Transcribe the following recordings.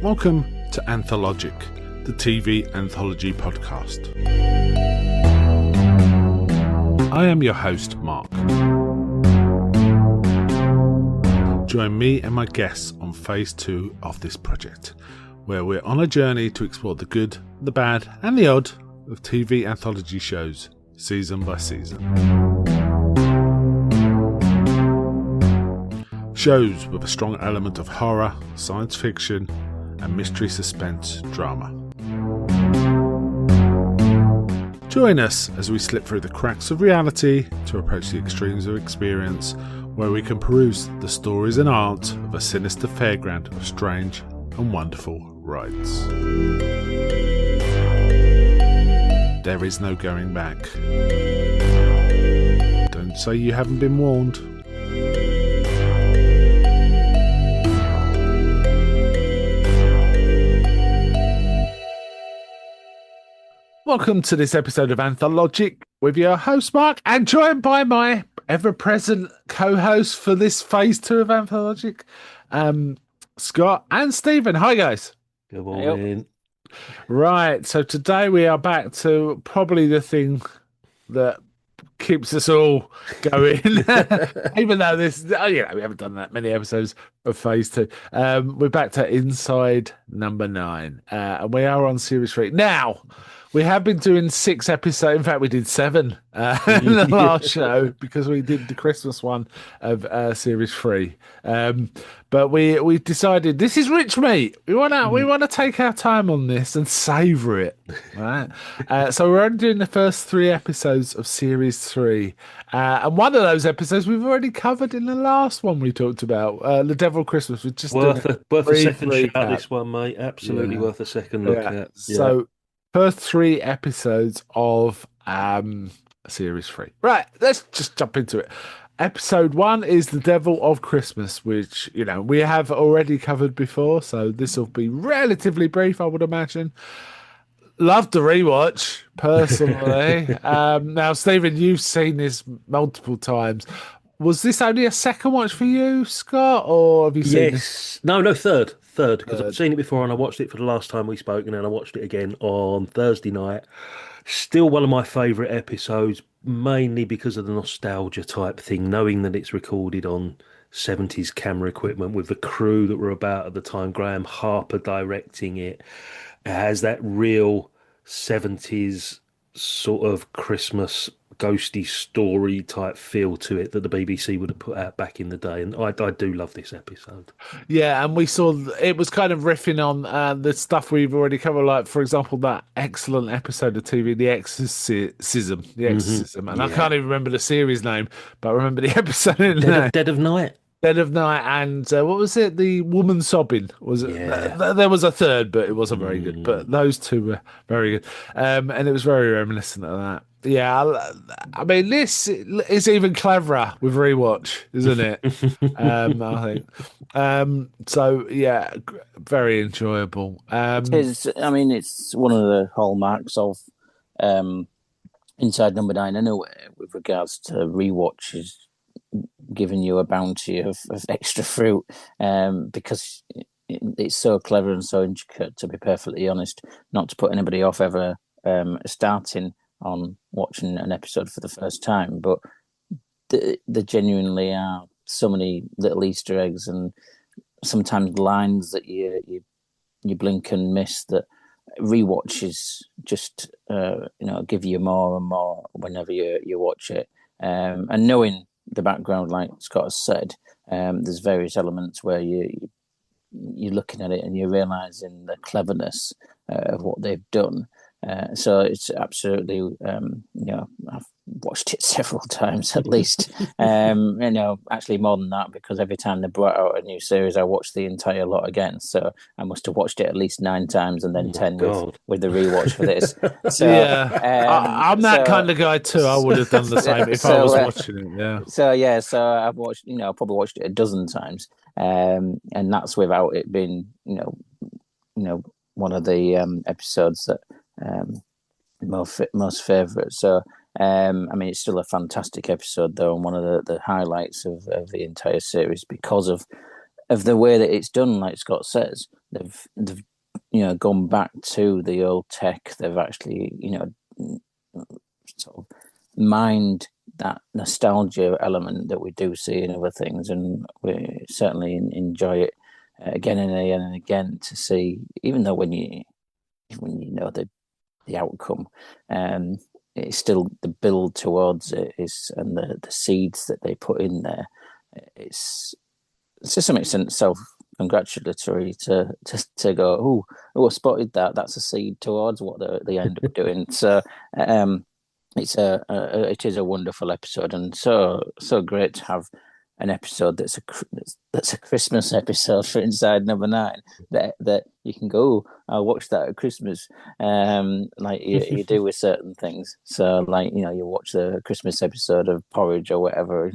Welcome to Anthologic, the TV anthology podcast. I am your host, Mark. Join me and my guests on phase 2 of this project, where we're on a journey to explore the good, the bad, and the odd of TV anthology shows, season by season. Shows with a strong element of horror, science fiction, and mystery suspense drama. Join us as we slip through the cracks of reality to approach the extremes of experience, where we can peruse the stories and art of a sinister fairground of strange and wonderful rides. There is no going back. Don't say you haven't been warned. Welcome to this episode of Anthologic with your host Mark, and joined by my ever-present co-host for this phase 2 of Anthologic, Scott and Stephen. Hi guys. Good morning. Right, so today we are back to probably the thing that keeps us all going, even though we haven't done that many episodes of phase 2. We're back to Inside number 9, and we are on series 3 now. We have been doing 6 episodes. In fact, we did 7 in the last show because we did the Christmas one of series 3. But we decided this is rich meat. We want to take our time on this and savor it, right? So we're only doing the first 3 episodes of series 3, and one of those episodes we've already covered in the last one we talked about, The Devil Christmas. We're just worth a second shout. This one, mate, absolutely worth a second look at. Yeah. So. First 3 episodes of series 3. Right, let's just jump into it. Episode 1 is The Devil of Christmas, which, we have already covered before, so this will be relatively brief, I would imagine. Loved the rewatch, personally. Now, Stephen, you've seen this multiple times. Was this only a second watch for you, Scott, or have you seen this? No, third, because I've seen it before and I watched it for the last time we spoke, and then I watched it again on Thursday night. Still one of my favourite episodes, mainly because of the nostalgia type thing, knowing that it's recorded on 70s camera equipment with the crew that were about at the time, Graham Harper directing it. It has that real 70s sort of Christmas ghosty story type feel to it that the BBC would have put out back in the day, and I do love this episode. Yeah, and we saw it was kind of riffing on the stuff we've already covered, like for example that excellent episode of TV, The Exorcism, and I can't even remember the series name, but I remember the episode in Dead of Night. Dead of Night, and what was it? The Woman Sobbing. Was it? Yeah. There was a third, but it wasn't very good. But those 2 were very good, and it was very reminiscent of that. Yeah, I mean, this is even cleverer with rewatch, isn't it? I think. So yeah, very enjoyable. It is. I mean, it's one of the hallmarks of Inside number 9 anyway, with regards to rewatches, giving you a bounty of extra fruit, because it's so clever and so intricate, to be perfectly honest, not to put anybody off ever starting on watching an episode for the first time, but there genuinely are so many little Easter eggs and sometimes lines that you blink and miss, that rewatches just give you more and more whenever you watch it, and knowing the background, like Scott has said, there's various elements where you're looking at it and you're realizing the cleverness of what they've done. So it's absolutely, I've watched it several times at least. Actually more than that, because every time they brought out a new series, I watched the entire lot again. So I must have watched it at least 9 times, and then 10 with the rewatch for this. So yeah, I'm that kind of guy too. I would have done the same if I was watching it. Yeah. So I've watched, probably watched it a dozen times, and that's without it being, one of the episodes that most favourite. So it's still a fantastic episode though, and one of the highlights of the entire series, because of of the way that it's done, like Scott says, they've gone back to the old tech. They've actually sort of mined that nostalgia element that we do see in other things, and we certainly enjoy it again and again and again to see. Even though when you know the outcome, it's still the build towards it is, and the seeds that they put in there. It's to some extent self-congratulatory to go, oh, I spotted that. That's a seed towards what they end up doing. So it is a wonderful episode, and so great to have an episode that's a Christmas episode for Inside Number 9 that you can go, I'll watch that at Christmas, like you do with certain things. So like you watch the Christmas episode of Porridge or whatever, you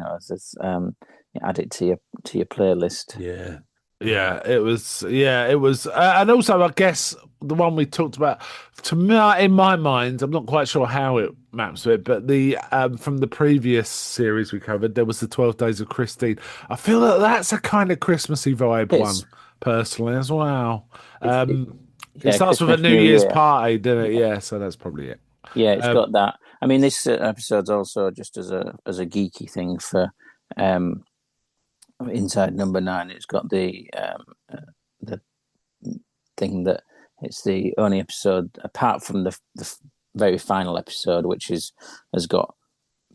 add it to your playlist. Yeah. Yeah, it was. Yeah, it was. And also, I guess the one we talked about, to me, in my mind, I'm not quite sure how it maps to it, but the from the previous series we covered, there was the 12 Days of Christine. I feel that that's a kind of Christmassy vibe one, personally, as well. It starts with a New Year's party, doesn't it? Yeah, so that's probably it. Yeah, it's got that. I mean, this episode's also just as a geeky thing for Inside Number 9. It's got the thing that it's the only episode apart from the very final episode, which has got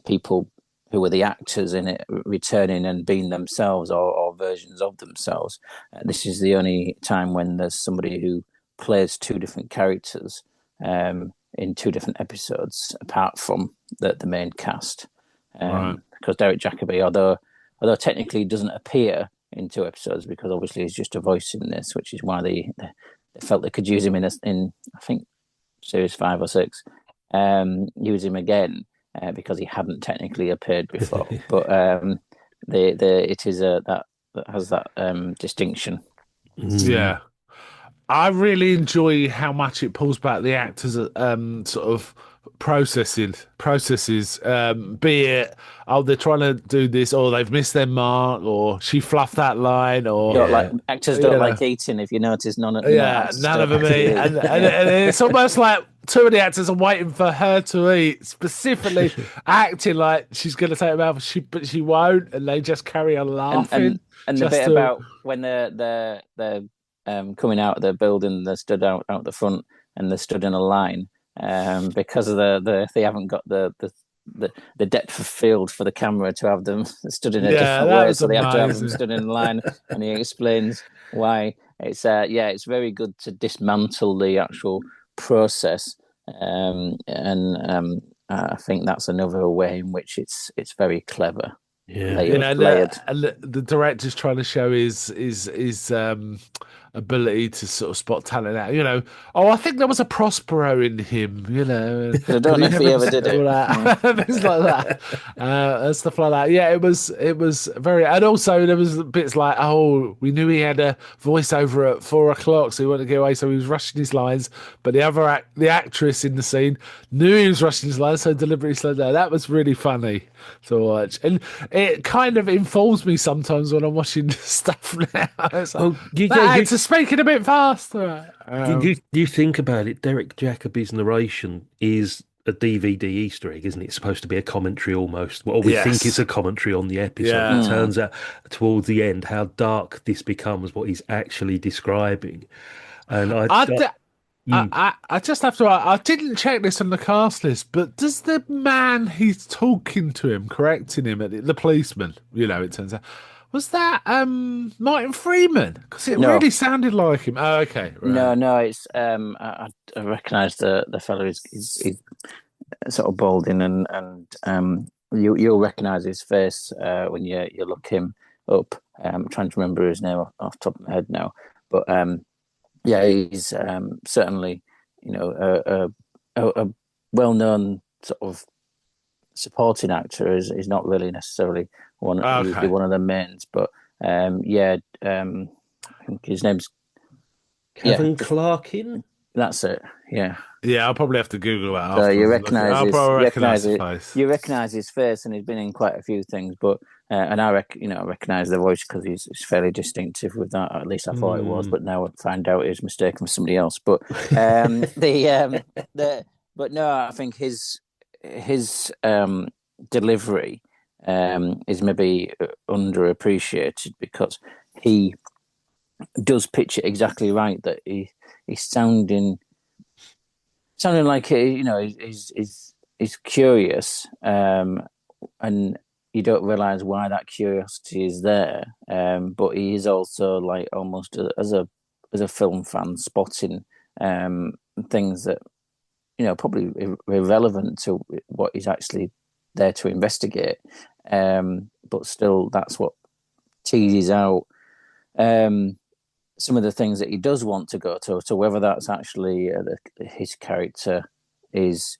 people who were the actors in it returning and being themselves or versions of themselves. This is the only time when there's somebody who plays two different characters in two different episodes, apart from the main cast. Right. Because Derek Jacobi, although technically he doesn't appear in two episodes, because obviously he's just a voice in this, which is why they felt they could use him in I think series 5 or 6, use him again because he hadn't technically appeared before. But it is that has that distinction. Yeah. I really enjoy how much it pulls back the actors' sort of processes, be it, they're trying to do this, or they've missed their mark, or she fluffed that line, or like actors don't like eating. If you notice, none of them eat, and it's almost like two of the actors are waiting for her to eat, specifically acting like she's going to take them out, but she won't, and they just carry on laughing. And the bit about when they're coming out of the building, they stood out the front and they stood in a line because of they haven't got the depth of field for the camera to have them stood in a different way, so they have to have them stood in a line. And he explains why. It's it's very good to dismantle the actual process, and I think that's another way in which it's very clever. Yeah, layered. And the director's trying to show his ability to sort of spot talent out. I think there was a Prospero in him. I don't know if he ever did it. Things like that, and stuff like that. Yeah, it was very. And also there was bits like, we knew he had a voiceover at 4:00, so he wanted to get away, so he was rushing his lines. But the actress in the scene knew he was rushing his lines, so deliberately slowed down. That was really funny to watch, and it kind of informs me sometimes when I'm watching stuff now. It's like, you're speaking a bit faster. You think about it, Derek Jacobi's narration is a DVD Easter egg, isn't it? It's supposed to be a commentary almost. Well, we think it's a commentary on the episode. Yeah. It turns out towards the end how dark this becomes, what he's actually describing. And I just have to. I didn't check this on the cast list, but does the man he's talking to him, correcting him, the policeman, it turns out, was that Martin Freeman? Because it really sounded like him. Oh, okay. Right. No, it's I recognise the fellow. He's sort of balding, and you'll recognise his face when you look him up. I'm trying to remember his name off the top of my head now, but he's certainly a well-known sort of supporting actor. Is not really necessarily one of the mains, but I think his name's Kevin Clarkin. That's it. Yeah. Yeah, I'll probably have to Google that. So you recognise his face, and he's been in quite a few things. But and I recognise the voice because he's fairly distinctive with that. Or at least I thought it was, but now I find out it was mistaken for somebody else. But but no, I think his delivery is maybe underappreciated because he does pitch it exactly right. That he's sounding like he's curious, and you don't realize why that curiosity is there. But he is also like almost as a film fan spotting things that probably irrelevant to what he's actually there to investigate. But still, that's what teases out some of the things that he does want to go to. So whether that's actually his character is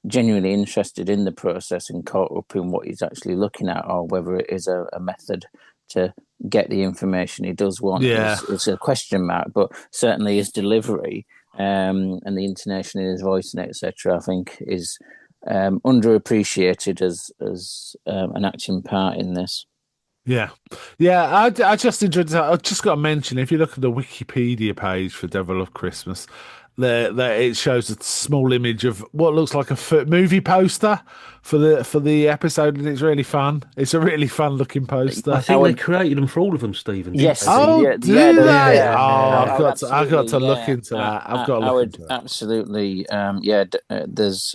genuinely interested in the process and caught up in what he's actually looking at, or whether it is a method to get the information he does want, it's a question mark. But certainly his delivery and the intonation in his voice and etc., I think is underappreciated as an acting part in this. Yeah. I just enjoyed that. I've just got to mention, if you look at the Wikipedia page for Devil of Christmas, there it shows a small image of what looks like a movie poster for the episode, and it's really fun. It's a really fun looking poster. I think they created them for all of them, Stephen. Yes. Oh, yeah, do yeah, they? yeah. I've got to look into that. I've got to look into that. Absolutely. There's.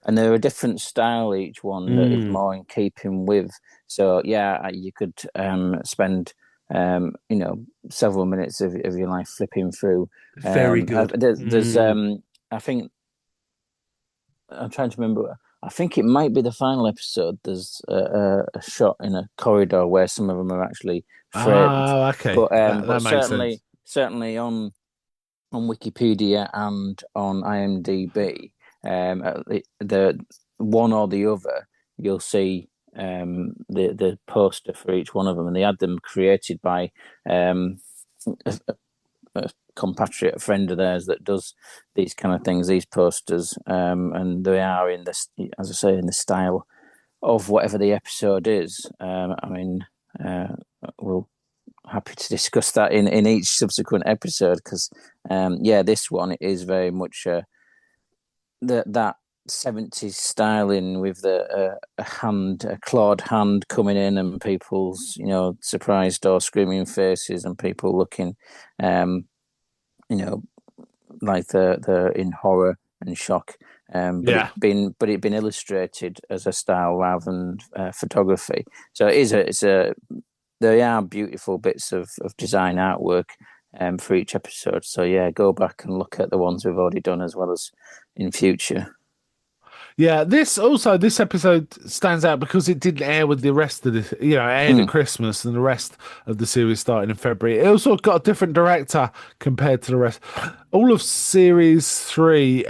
And they're a different style, each one, that is more in keeping with. So, yeah, you could spend, several minutes of your life flipping through. Very good. There's I think, I'm trying to remember, I think it might be the final episode. There's a shot in a corridor where some of them are actually framed. Oh, okay. But, that but makes sense. certainly on Wikipedia and on IMDb, the one or the other, you'll see the poster for each one of them, and they had them created by a compatriot, a friend of theirs that does these kind of things, these posters, and they are in this, as I say, in the style of whatever the episode is. We'll happy to discuss that in each subsequent episode because this one, it is very much that 70s styling with a clawed hand coming in and people's surprised or screaming faces and people looking like they're in horror and shock, but it been illustrated as a style rather than photography. So they are beautiful bits of design artwork for each episode. So yeah, go back and look at the ones we've already done as well as in future. Yeah, this episode stands out because it didn't air with the rest of the, it aired at Christmas and the rest of the series started in February. It also got a different director compared to the rest. All of series 3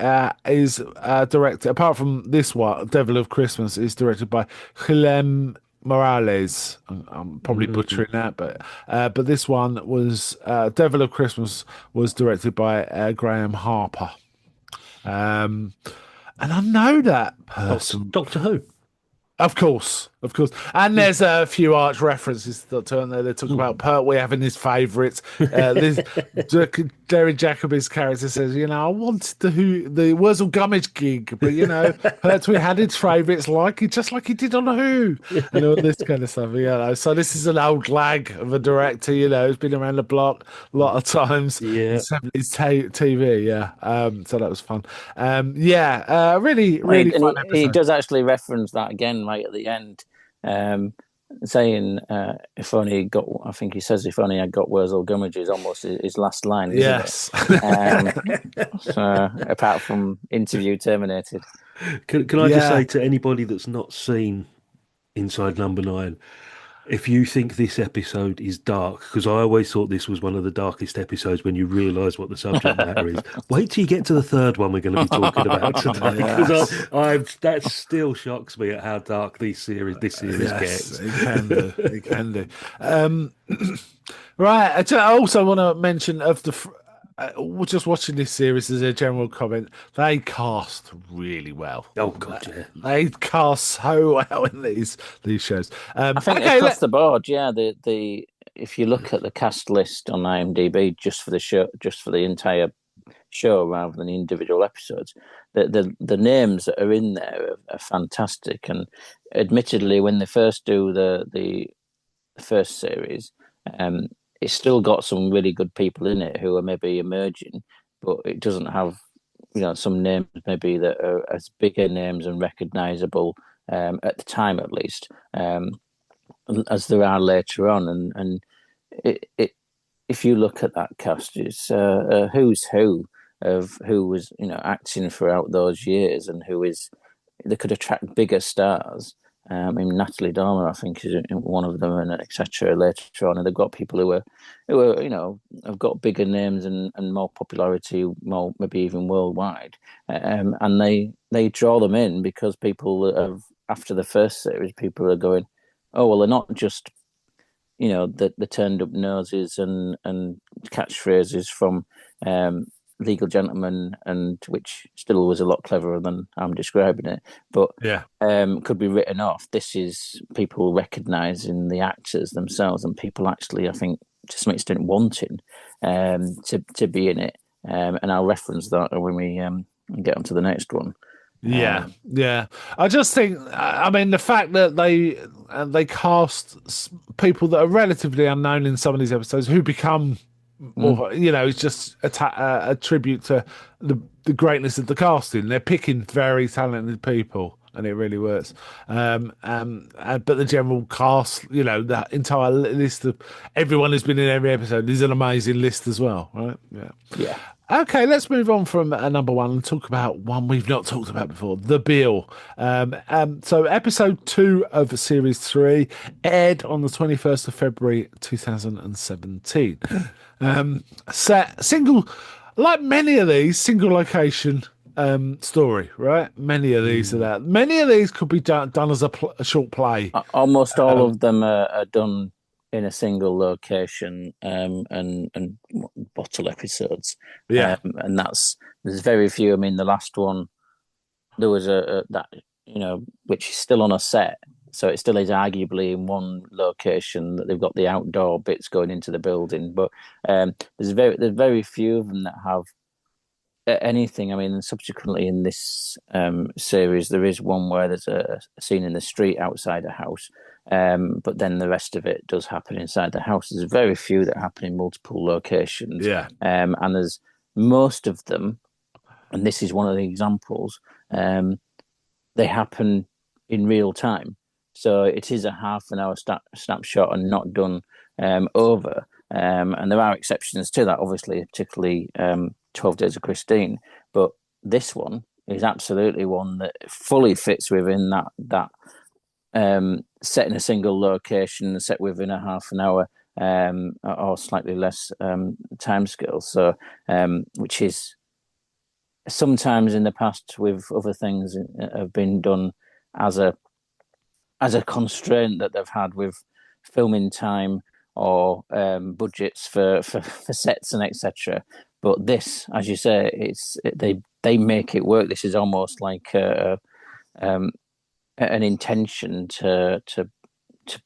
is directed, apart from this one, Devil of Christmas, is directed by Guillermo Morales. I'm probably butchering that, but this one was Devil of Christmas was directed by Graham Harper. And I know that person. Doctor Who. Of course. And there's a few arch references to it. They talk about Pertwee having his favourites. Derry Jacobi's character says, I wanted the Wurzel Gummidge gig, but, Pertwee had his favourites just like he did on Who. And all this kind of stuff, So this is an old lag of a director, who's been around the block a lot of times. Yeah. His TV, yeah. So that was fun. Really, really fun episode. He does actually reference that again right at the end. Saying if only he got, I think he says, if only I got Wurzel Gummidge is almost his last line, isn't it? So, apart from interview terminated. Can I just say to anybody that's not seen Inside Number 9, if you think this episode is dark, because I always thought this was one of the darkest episodes when you realise what the subject matter is, wait till you get to the third one we're going to be talking about today, because that still shocks me at how dark this series gets. It can do. Right. I also want to mention of just watching this series as a general comment, they cast really well. Oh God, yeah. They cast so well in these shows. I think Okay, across the board, yeah. The if you look at the cast list on IMDb just for the show, just for the entire show rather than the individual episodes, the names that are in there are fantastic. And admittedly, when they first do the first series, um, it's still got some really good people in it who are maybe emerging, but it doesn't have some names maybe that are as bigger names and recognizable at the time at least as there are later on. And it if you look at that cast, it's a who's who of who was acting throughout those years and who is they could attract bigger stars. I mean, Natalie Dormer, I think, is one of them, and etc. Later on, and they've got people who are have got bigger names and more popularity, more maybe even worldwide, and they draw them in because people have after the first series, people are going, oh well, they're not just the turned up noses and catchphrases from Legal Gentleman, and which still was a lot cleverer than I'm describing it, but yeah, could be written off. This is people recognising the actors themselves, and people actually, I think, to some extent, wanting to be in it. And I'll reference that when we get onto the next one. yeah, yeah. I just think, I mean, the fact that they cast people that are relatively unknown in some of these episodes who become more, it's just a tribute to the greatness of the casting. They're picking very talented people, and it really works. But the general cast, that entire list of everyone who's been in every episode is an amazing list as well, right? Yeah. Yeah. Okay, let's move on from number one and talk about one we've not talked about before, The Bill. So episode 2 of series 3 aired on the 21st of February 2017. Set single, like many of these, single location story, right? Many of these are that. Many of these could be done as a short play. Almost all of them are done in a single location and bottle episodes. Yeah. And there's very few. I mean, the last one there was a that which is still on a set, so it still is arguably in one location that they've got the outdoor bits going into the building. But there's very few of them that have anything. I mean, subsequently in this series, there is one where there's a scene in the street outside a house, but then the rest of it does happen inside the house. There's very few that happen in multiple locations, Yeah. And there's most of them, and this is one of the examples. They happen in real time, so it is a half an hour snapshot and not done over. And there are exceptions to that, obviously, particularly 12 Days of Christine. But this one is absolutely one that fully fits within that set in a single location, set within a half an hour or slightly less time scale. So, which is sometimes in the past with other things have been done as a constraint that they've had with filming time or budgets for sets and etc. But this, as you say, they make it work. This is almost like an intention to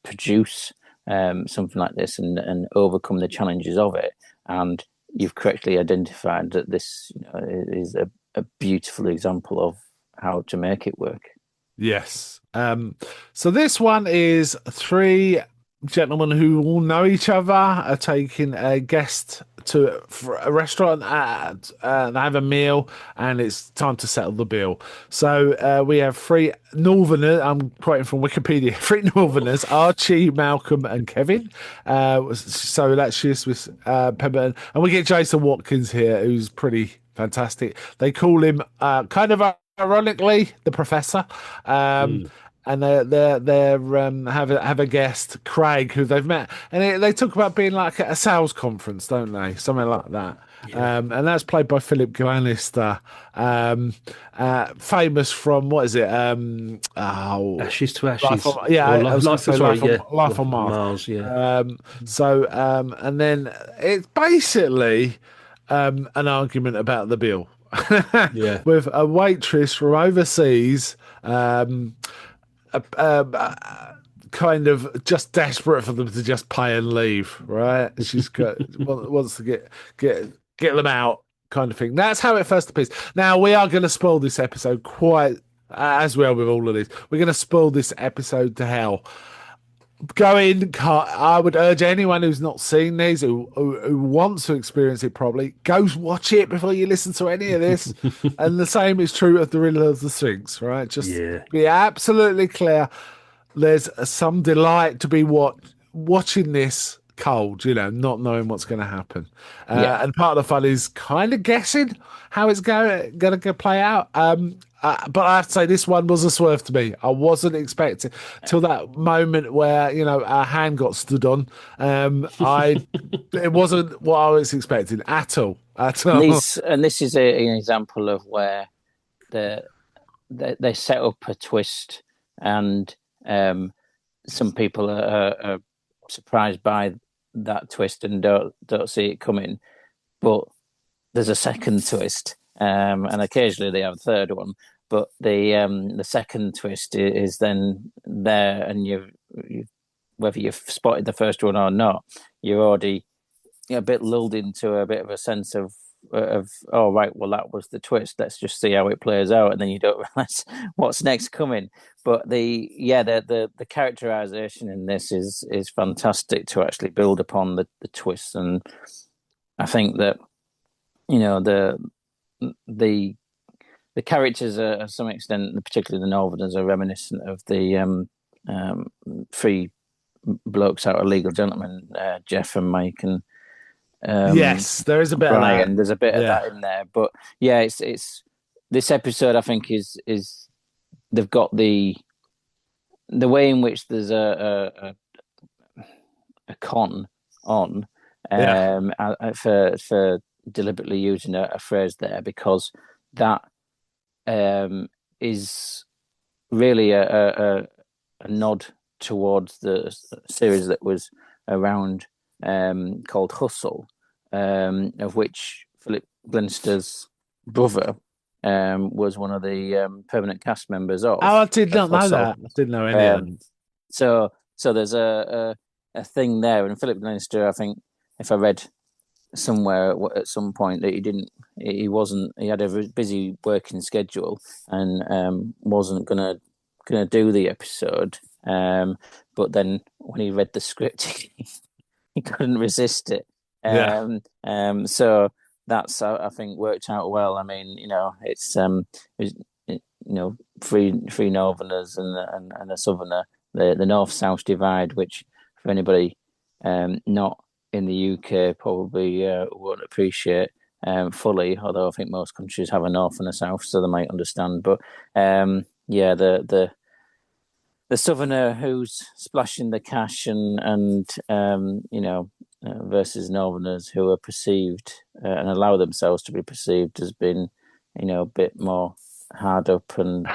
produce something like this and overcome the challenges of it. And you've correctly identified that this is a beautiful example of how to make it work. Yes. So this one is 3 gentlemen who all know each other are taking a guest to a restaurant and have a meal, and it's time to settle the bill. So we have 3 Northerners. I'm quoting from Wikipedia. 3 Northerners: Archie, Malcolm, and Kevin. So that's just with Pemberton, and we get Jason Watkins here, who's pretty fantastic. They call him kind of ironically the Professor. And they have a guest, Craig, who they've met, and they talk about being like at a sales conference, don't they? Something like that. Yeah. And that's played by Philip Glenister, famous from what is it? Ashes to Ashes. Life on Mars. Yeah. And then it's basically an argument about the bill Yeah. with a waitress from overseas, uh, kind of just desperate for them to just pay and leave. Right? She's got wants to get them out, kind of thing. That's how it first appears. Now we are going to spoil this episode quite. As well with all of these, we're going to spoil this episode to hell. Go in. I would urge anyone who's not seen these, who wants to experience it properly, go watch it before you listen to any of this. And the same is true of the Riddle of the Sphinx, right? Just Yeah. be absolutely clear. There's some delight to be watching this cold, not knowing what's going to happen. Yeah. And part of the fun is kind of guessing how it's going to play out. But I have to say, this one was a swerve to me. I wasn't expecting till that moment where our hand got stood on. It wasn't what I was expecting at all. At all. This is an example of where they set up a twist, and some people are surprised by that twist and don't see it coming. But there's a second twist. And occasionally they have a third one, but the second twist is then there, and you whether you've spotted the first one or not, you're already a bit lulled into a bit of a sense of oh right, well that was the twist. Let's just see how it plays out, and then you don't realize what's next coming. But the characterization in this is fantastic to actually build upon the twist, and I think that the characters are, to some extent, particularly the Northerners, are reminiscent of the three blokes out of Legal Gentlemen, Jeff and Mike and yes, there is a bit Brian. of that. There's a bit of that in there, but yeah, it's this episode. I think is they've got the way in which there's a con on for deliberately using a phrase there, because that is really a nod towards the series that was around called Hustle, of which Philip Glinster's brother was one of the permanent cast members of. Oh, I did not know Hustle. that. I didn't know any of them. So there's a thing there, and Philip Glinster, I think, if I read somewhere at some point, that he had a busy working schedule and wasn't gonna do the episode, but then when he read the script he couldn't resist it. So that's, I think, worked out well. I mean, it's three Northerners and a Southerner, the North-South divide, which for anybody not in the UK probably won't appreciate fully, although I think most countries have a north and a south, so they might understand. But the Southerner who's splashing the cash and versus Northerners who are perceived and allow themselves to be perceived as being a bit more hard up and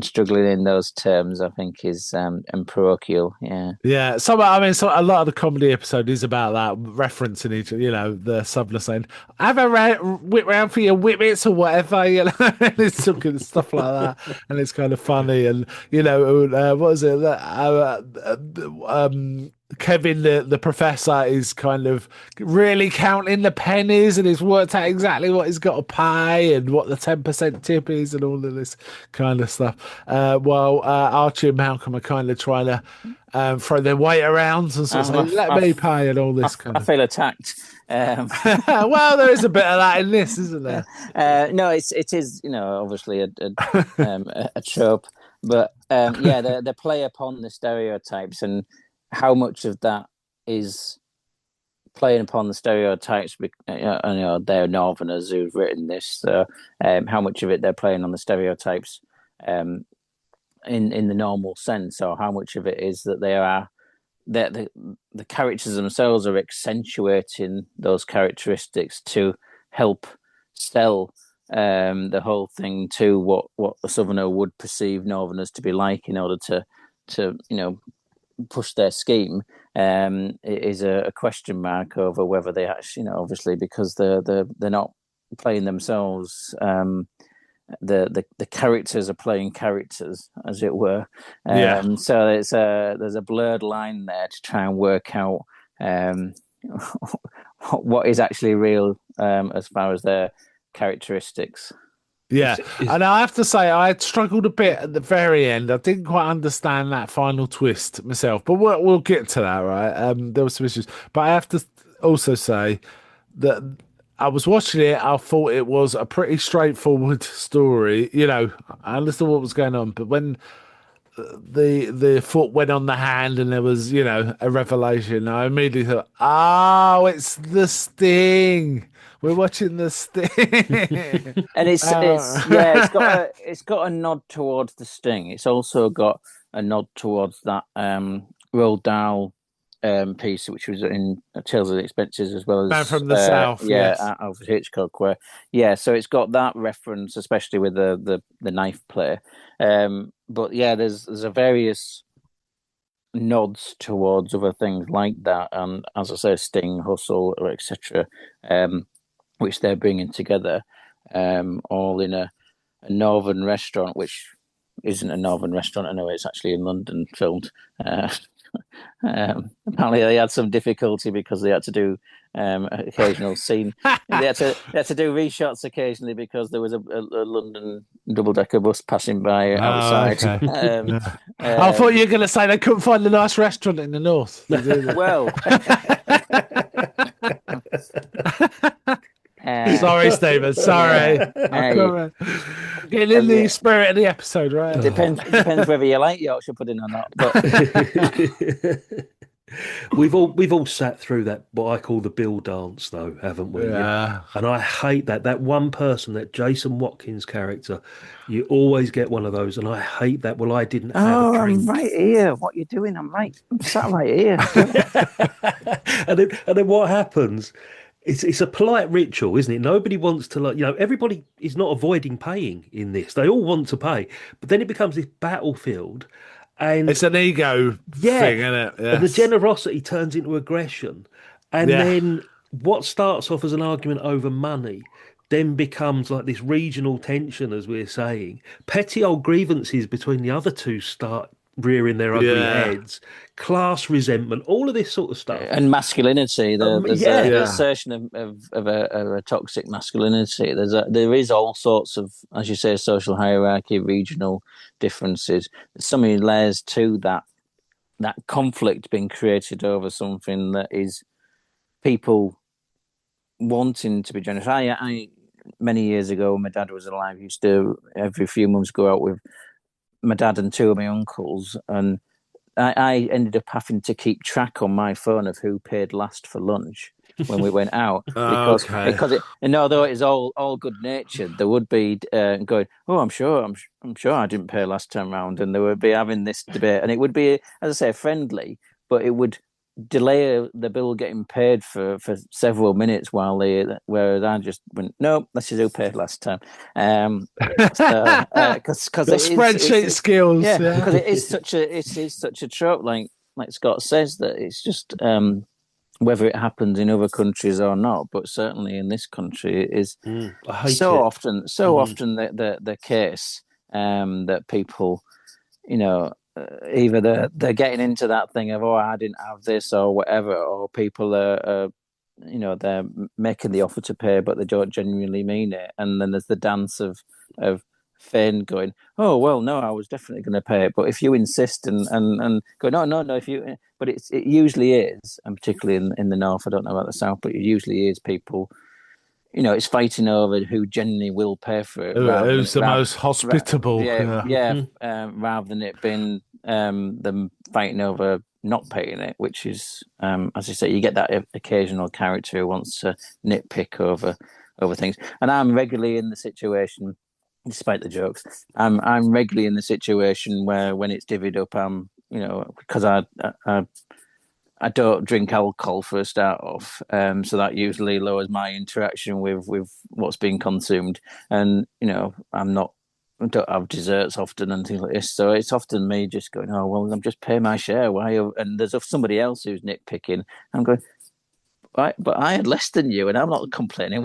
struggling in those terms, I think, is and parochial. Yeah. So a lot of the comedy episode is about that, referencing each, the Southerner saying, "Have a whip round for your whippets" or whatever, and it's some good stuff like that, and it's kind of funny, and what is it? Kevin, the professor, is kind of really counting the pennies, and he's worked out exactly what he's got to pay and what the 10% tip is and all of this kind of stuff. While Archie and Malcolm are kind of trying to throw their weight around and sort of say, "Let me pay," and all this kind of. I feel attacked. Well, there is a bit of that in this, isn't there? No, it is obviously a trope, but they play upon the stereotypes, and how much of that is playing upon the stereotypes. They're Northerners who've written this, so how much of it they're playing on the stereotypes in the normal sense, or how much of it is that they are that the characters themselves are accentuating those characteristics to help sell the whole thing to what the Southerner would perceive Northerners to be like, in order to push their scheme. it is a question mark over whether they actually, obviously because they're not playing themselves. The characters are playing characters, as it were. So there's a blurred line there to try and work out what is actually real as far as their characteristics. Yeah, and I have to say, I struggled a bit at the very end. I didn't quite understand that final twist myself, but we'll get to that, right? There were some issues, but I have to also say that I was watching it. I thought it was a pretty straightforward story. I understood what was going on, but when the foot went on the hand and there was, a revelation, I immediately thought, oh, it's the Sting. We're watching the Sting. And it's got a nod towards the Sting. It's also got a nod towards that Roald Dahl piece, which was in Tales of the Expenses, as well as Man from the South. Yes. Alfred Hitchcock. So it's got that reference, especially with the knife play. But yeah, there's a various nods towards other things like that, and as I say, Sting, Hustle, or etc., which they're bringing together, all in a northern restaurant, which isn't a northern restaurant anyway. It's actually in London filmed. Apparently, they had some difficulty because they had to do occasional scene. They had to do reshots occasionally because there was a London double-decker bus passing by outside. Okay. I thought you were going to say they couldn't find a nice restaurant in the north. Well. Sorry, Stephen. Sorry. Getting in the spirit of the episode, right? It depends whether you like Yorkshire pudding or not. But we've all sat through that what I call the Bill dance, though, haven't we? Yeah. And I hate that one person, that Jason Watkins character. You always get one of those, and I hate that. Well, I didn't have a drink. I'm right here. What are you doing? I'm sat right here. and then what happens? It's a polite ritual, isn't it? Nobody wants to, everybody is not avoiding paying in this. They all want to pay, but then it becomes this battlefield, and it's an ego thing, isn't it? Yes. And the generosity turns into aggression, and then what starts off as an argument over money then becomes like this regional tension, as we're saying. Petty old grievances between the other two start rearing their ugly heads, class resentment, all of this sort of stuff, and masculinity. The assertion of a toxic masculinity. There is all sorts of, as you say, social hierarchy, regional differences. There's so many layers to that conflict being created over something that is people wanting to be generous. I many years ago, when my dad was alive, used to every few months go out with my dad and two of my uncles, and I ended up having to keep track on my phone of who paid last for lunch when we went out, because and although it is all good natured, there would be going, oh, I'm sure I didn't pay last time round, and they would be having this debate, and it would be, as I say, friendly, but it would delay the bill getting paid for several minutes whereas I just went, no, let's just who paid last time. Because spreadsheet skills, because it is such a trope, like Scott says, that it's just whether it happens in other countries or not, but certainly in this country it is often the case that people, either they're getting into that thing of, oh, I didn't have this or whatever, or people are they're making the offer to pay but they don't genuinely mean it, and then there's the dance of Fane going, oh well, no, I was definitely going to pay it, but if you insist and go, no, if you, but it usually is, and particularly in the north, I don't know about the south, but it usually is people. It's fighting over who genuinely will pay for it. Who's the most hospitable? Rather than it being them fighting over not paying it, which is, as you say, you get that occasional character who wants to nitpick over things. And I'm regularly in the situation, despite the jokes, I'm regularly in the situation where when it's divvied up, because I don't drink alcohol for a start off, so that usually lowers my interaction with what's being consumed. And I'm not don't have desserts often and things like this. So it's often me just going, oh, well, I'm just paying my share. Why? And there's somebody else who's nitpicking. I'm going, right, but I had less than you and I'm not complaining.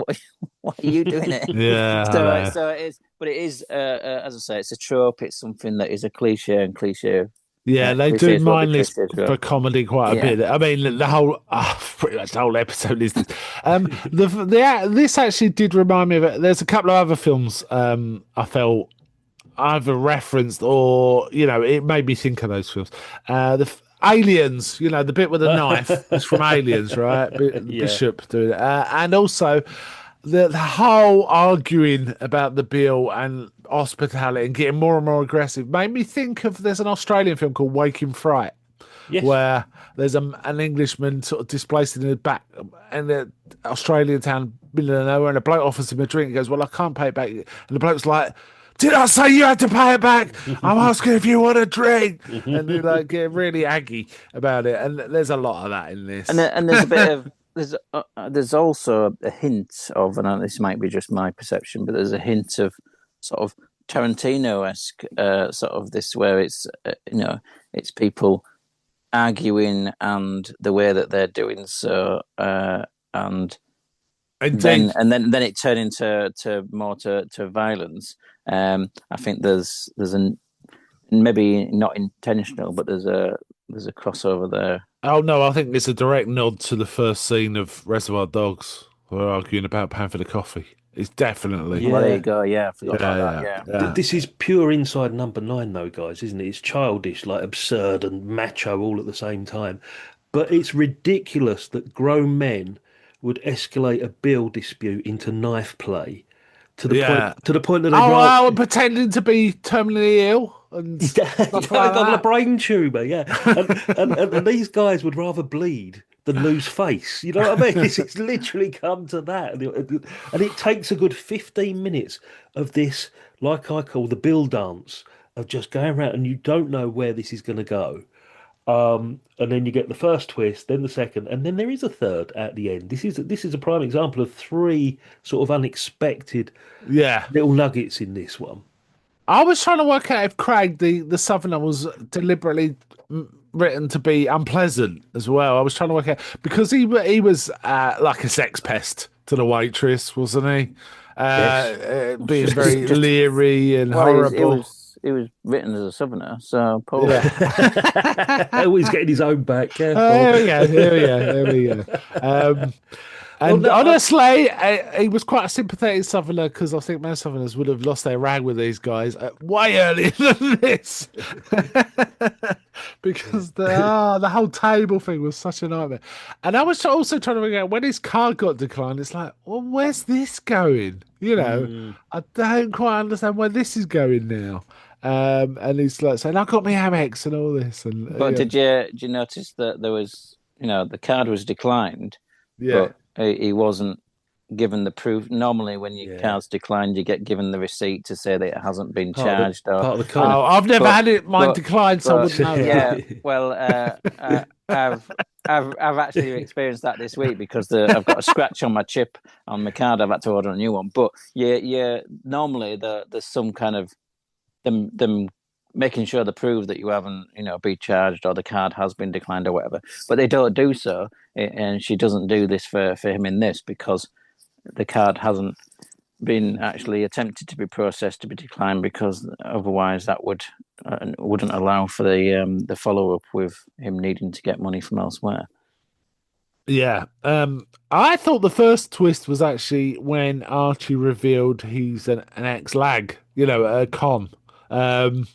Why are you doing it? Yeah, I So, know. so it is, but it is, as I say, it's a trope. It's something that is a cliche, and Yeah, they do cliches will be mind this twisted. for comedy quite a Yeah. bit. I mean, the whole pretty much the whole episode is this. This actually did remind me of it. There's a couple of other films I felt either referenced or it made me think of those films. Aliens, the bit with the knife is from Aliens, right? Yeah. Bishop doing it, and also the whole arguing about the bill and hospitality and getting more and more aggressive made me think of there's an Australian film called Waking Fright Yes. where there's an Englishman sort of displaced in the back in the Australian town, middle of nowhere, and a bloke offers him a drink. He goes, "Well, I can't pay it back." And the bloke's like, "Did I say you had to pay it back? I'm asking if you want a drink." And they like get really aggy about it. And there's a lot of that in this. And there's a bit of there's also a hint of, and this might be just my perception, but there's a hint of sort of Tarantino-esque sort of this where it's it's people arguing and the way that they're doing so, and Indeed. then it turned into more to violence. I think there's an maybe not intentional, but there's a crossover there. Oh no, I think it's a direct nod to the first scene of Reservoir Dogs. We're arguing about paying for the coffee. It's definitely. Well, there Yeah. you go. Yeah, I forgot about that. Yeah. This is pure inside number nine, though, guys, isn't it? It's childish, like absurd and macho all at the same time. But it's ridiculous that grown men would escalate a bill dispute into knife play to the point that they'd rather pretending to be terminally ill and stuff like got a that. brain tumor, yeah. And these guys would rather bleed than lose face. You know what I mean? It's literally come to that. And it takes a good 15 minutes of this, like I call the bill dance, of just going around and you don't know where this is going to go. And then you get the first twist, then the second, and then there is a third at the end. This is a prime example of three sort of unexpected Yeah. little nuggets in this one. I was trying to work out if Craig, the Southerner, was deliberately written to be unpleasant as well. I was trying to work out because he was like a sex pest to the waitress, wasn't he? Yes. Being very leery and horrible. He was written as a Southerner, so probably. Oh, he's getting his own back. Careful. Here we go. And honestly, he was quite a sympathetic Southerner because I think most Southerners would have lost their rag with these guys way earlier than this. Because the whole table thing was such a nightmare. And I was also trying to figure out when his card got declined, it's like, well, where's this going? I don't quite understand where this is going now. And he's like saying, I got my Amex and all this. But did you notice that there was, the card was declined, yeah. but he wasn't given the proof. Normally, when your card's declined, you get given the receipt to say that it hasn't been charged. Part of the Oh, card. I've never had mine declined, so I wouldn't know. Yeah, well, I've actually experienced that this week because I've got a scratch on my chip on my card. I've had to order a new one. But yeah, normally there's some kind of them making sure to prove that you haven't, been charged or the card has been declined or whatever. But they don't do so, and she doesn't do this for him in this because the card hasn't been actually attempted to be processed to be declined, because otherwise that wouldn't allow for the follow up with him needing to get money from elsewhere. Yeah. I thought the first twist was actually when Archie revealed he's an ex-lag, a con. And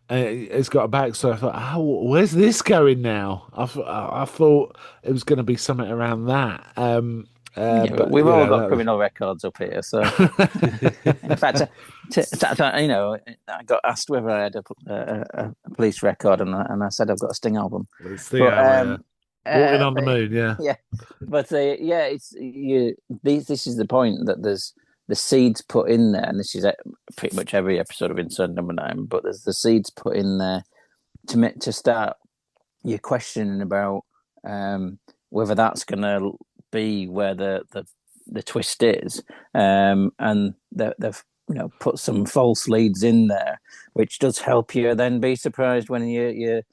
it's got a backstory. I thought, where's this going now? I thought it was going to be something around that. But we've all got criminal records up here, so in fact, I got asked whether I had a police record, and I said I've got a Sting album. Walking on the Moon, yeah. Yeah, but this is the point, that there's the seeds put in there, and this is pretty much every episode of Inside Number 9. But there's the seeds put in there to start you questioning about whether that's going to be where the twist is, and they've put some false leads in there, which does help you then be surprised when you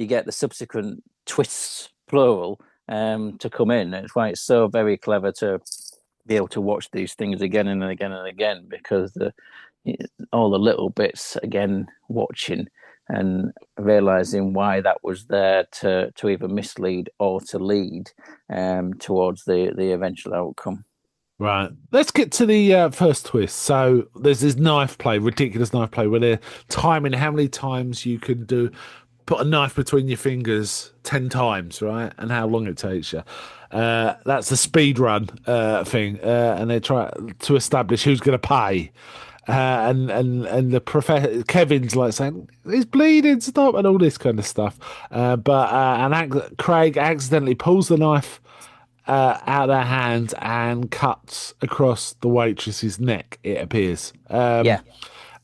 get the subsequent twists, plural, to come in. It's why it's so very clever to be able to watch these things again and again and again, because all the little bits again, watching and realizing why that was there to either mislead or to lead towards the eventual outcome. Right. Let's get to the first twist. So there's this knife play, ridiculous knife play, where they're timing how many times you can put a knife between your fingers 10 times, right? And how long it takes you. That's the speed run thing. And they try to establish who's going to pay. And the professor Kevin's like saying he's bleeding, stop, and all this kind of stuff. Craig accidentally pulls the knife out of their hands and cuts across the waitress's neck. It appears. Yeah.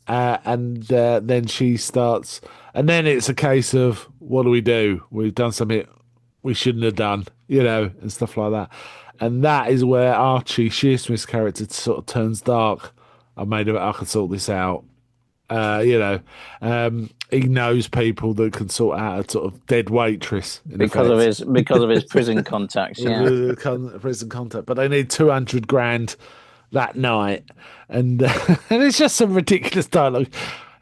And then she starts, and then it's a case of what do we do? We've done something we shouldn't have done, and stuff like that. And that is where Archie Shearsmith's character sort of turns dark. I can sort this out. He knows people that can sort out a sort of dead waitress because of his prison contacts. Yeah, prison contact. But they need 200 grand that night, and and it's just some ridiculous dialogue.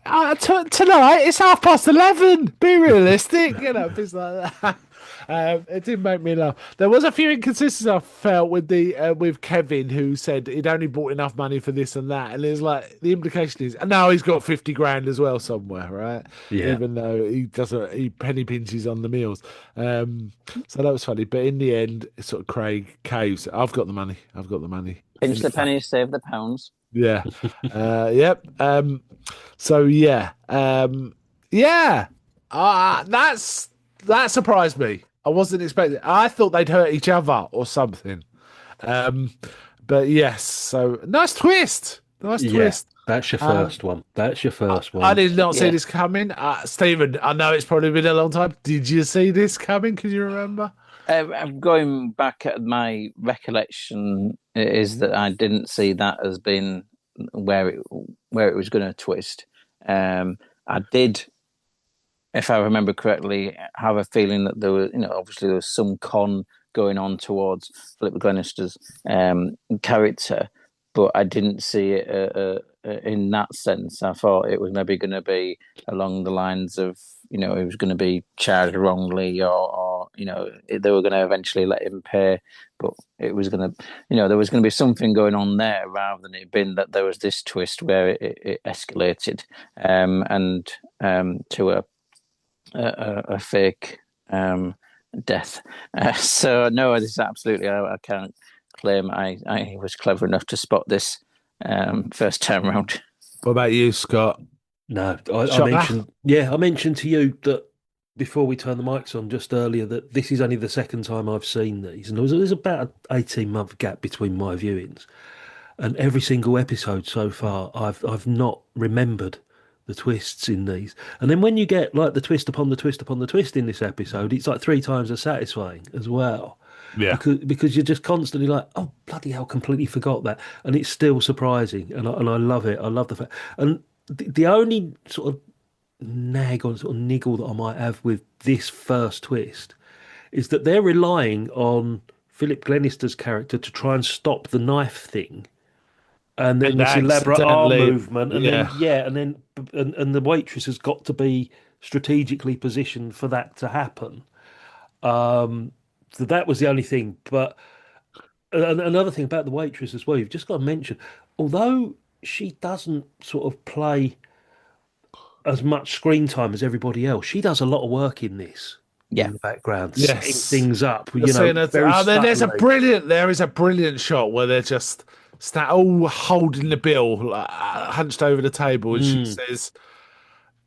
Tonight it's 11:30. Be realistic, things like that. It did make me laugh. There was a few inconsistencies I felt with Kevin, who said he'd only bought enough money for this and that, and it's like the implication is now he's got 50 grand as well somewhere, right? Yeah. Even though he penny pinches on the meals. So that was funny, but in the end, sort of Craig caves. I've got the money. Pinch the pennies, save the pounds. Yeah. Yep. So yeah. That surprised me. I wasn't expecting. I thought they'd hurt each other or something. But yes. So nice twist. Nice twist. That's your first one. That's your first one. I did not see this coming. Stephen, I know it's probably been a long time. Did you see this coming? Can you remember? I'm going back at my recollection is that I didn't see that as being where it was going to twist. I did, if I remember correctly, have a feeling that there was, obviously there was some con going on towards Philip Glenister's character, but I didn't see it in that sense. I thought it was maybe going to be along the lines of, he was going to be charged wrongly, or they were going to eventually let him pay, but it was going to, there was going to be something going on there rather than it being that there was this twist where it escalated to a fake death. So no, this is absolutely, I can't claim I was clever enough to spot this first time round. What about you, Scott? No, I mentioned to you that before we turned the mics on just earlier that this is only the second time I've seen these, and there's about an 18-month gap between my viewings, and every single episode so far I've not remembered the twists in these, and then when you get like the twist upon the twist upon the twist in this episode, it's like 3 times as satisfying as well. Yeah, because you're just constantly like, oh bloody hell, completely forgot that, and it's still surprising, and I love it. I love the fact, and the only sort of nag or sort of niggle that I might have with this first twist is that they're relying on Philip Glenister's character to try and stop the knife thing, and then this elaborate arm movement, and then the waitress has got to be strategically positioned for that to happen. So that was the only thing. But another thing about the waitress as well, you've just got to mention, although she doesn't sort of play as much screen time as everybody else, she does a lot of work in this. In the background, setting things up. There is a brilliant shot where they're just all holding the bill, hunched over the table, and she says,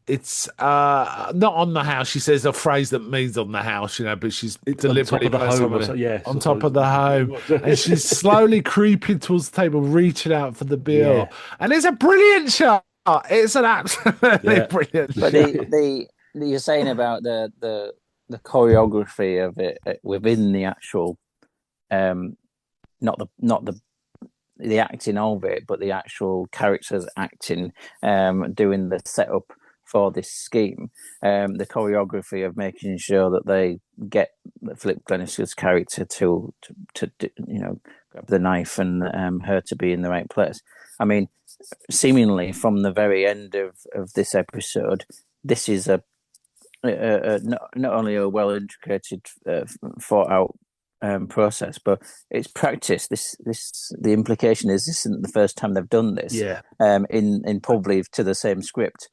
"It's not on the house." She says a phrase that means on the house, but she's deliberately on top of the home, and she's slowly creeping towards the table, reaching out for the bill, and it's a brilliant shot. It's an absolutely brilliant. But you're saying about the choreography of it within the actual, not the the acting of it, but the actual characters acting, doing the setup for this scheme, the choreography of making sure that they get Philip Glenister's character to grab the knife and her to be in the right place. I mean, seemingly from the very end of this episode, this is not only a well integrated, thought out process, but it's practice. The implication is this isn't the first time they've done this. Yeah. In probably to the same script.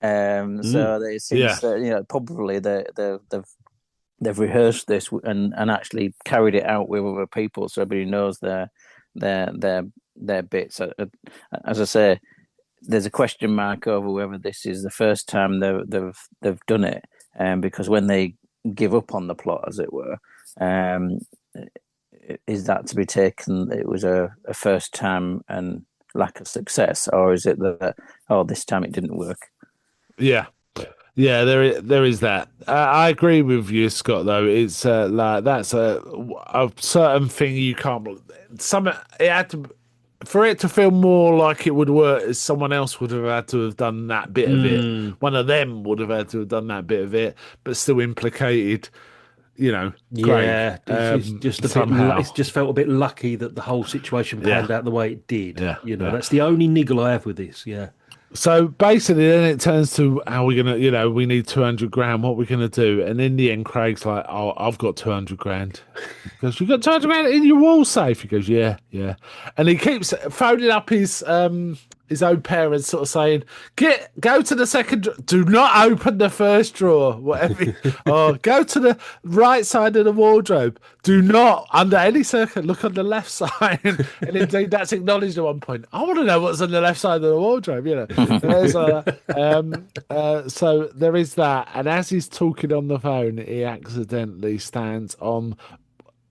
So it seems that probably they've rehearsed this and actually carried it out with other people, so everybody knows their bits. As I say, there's a question mark over whether this is the first time they've done it, because when they give up on the plot, as it were, is that to be taken? It was a first time and lack of success, or is it that this time it didn't work? Yeah. Yeah, there is that. I agree with you, Scott. Though it's like that's a certain thing you can't. It had to for it to feel more like it would work. As someone else would have had to have done that bit of it. One of them would have had to have done that bit of it, but still implicated. Craig. Yeah, it's just a somehow. bit. It's just felt a bit lucky that the whole situation panned out the way it did. Yeah, that's the only niggle I have with this. Yeah. So basically, then it turns to how we're gonna, we need 200 grand. What we're gonna do? And in the end, Craig's like, "Oh, I've got 200 grand." He goes, "You got 200 grand in your wall safe?" He goes, "Yeah." And he keeps phoning up his own parents, sort of saying, "Go to the second drawer. Do not open the first drawer. Whatever. Or go to the right side of the wardrobe. Do not, under any circuit, look on the left side." And indeed, that's acknowledged at one point. I want to know what's on the left side of the wardrobe. So there is that. And as he's talking on the phone, he accidentally stands on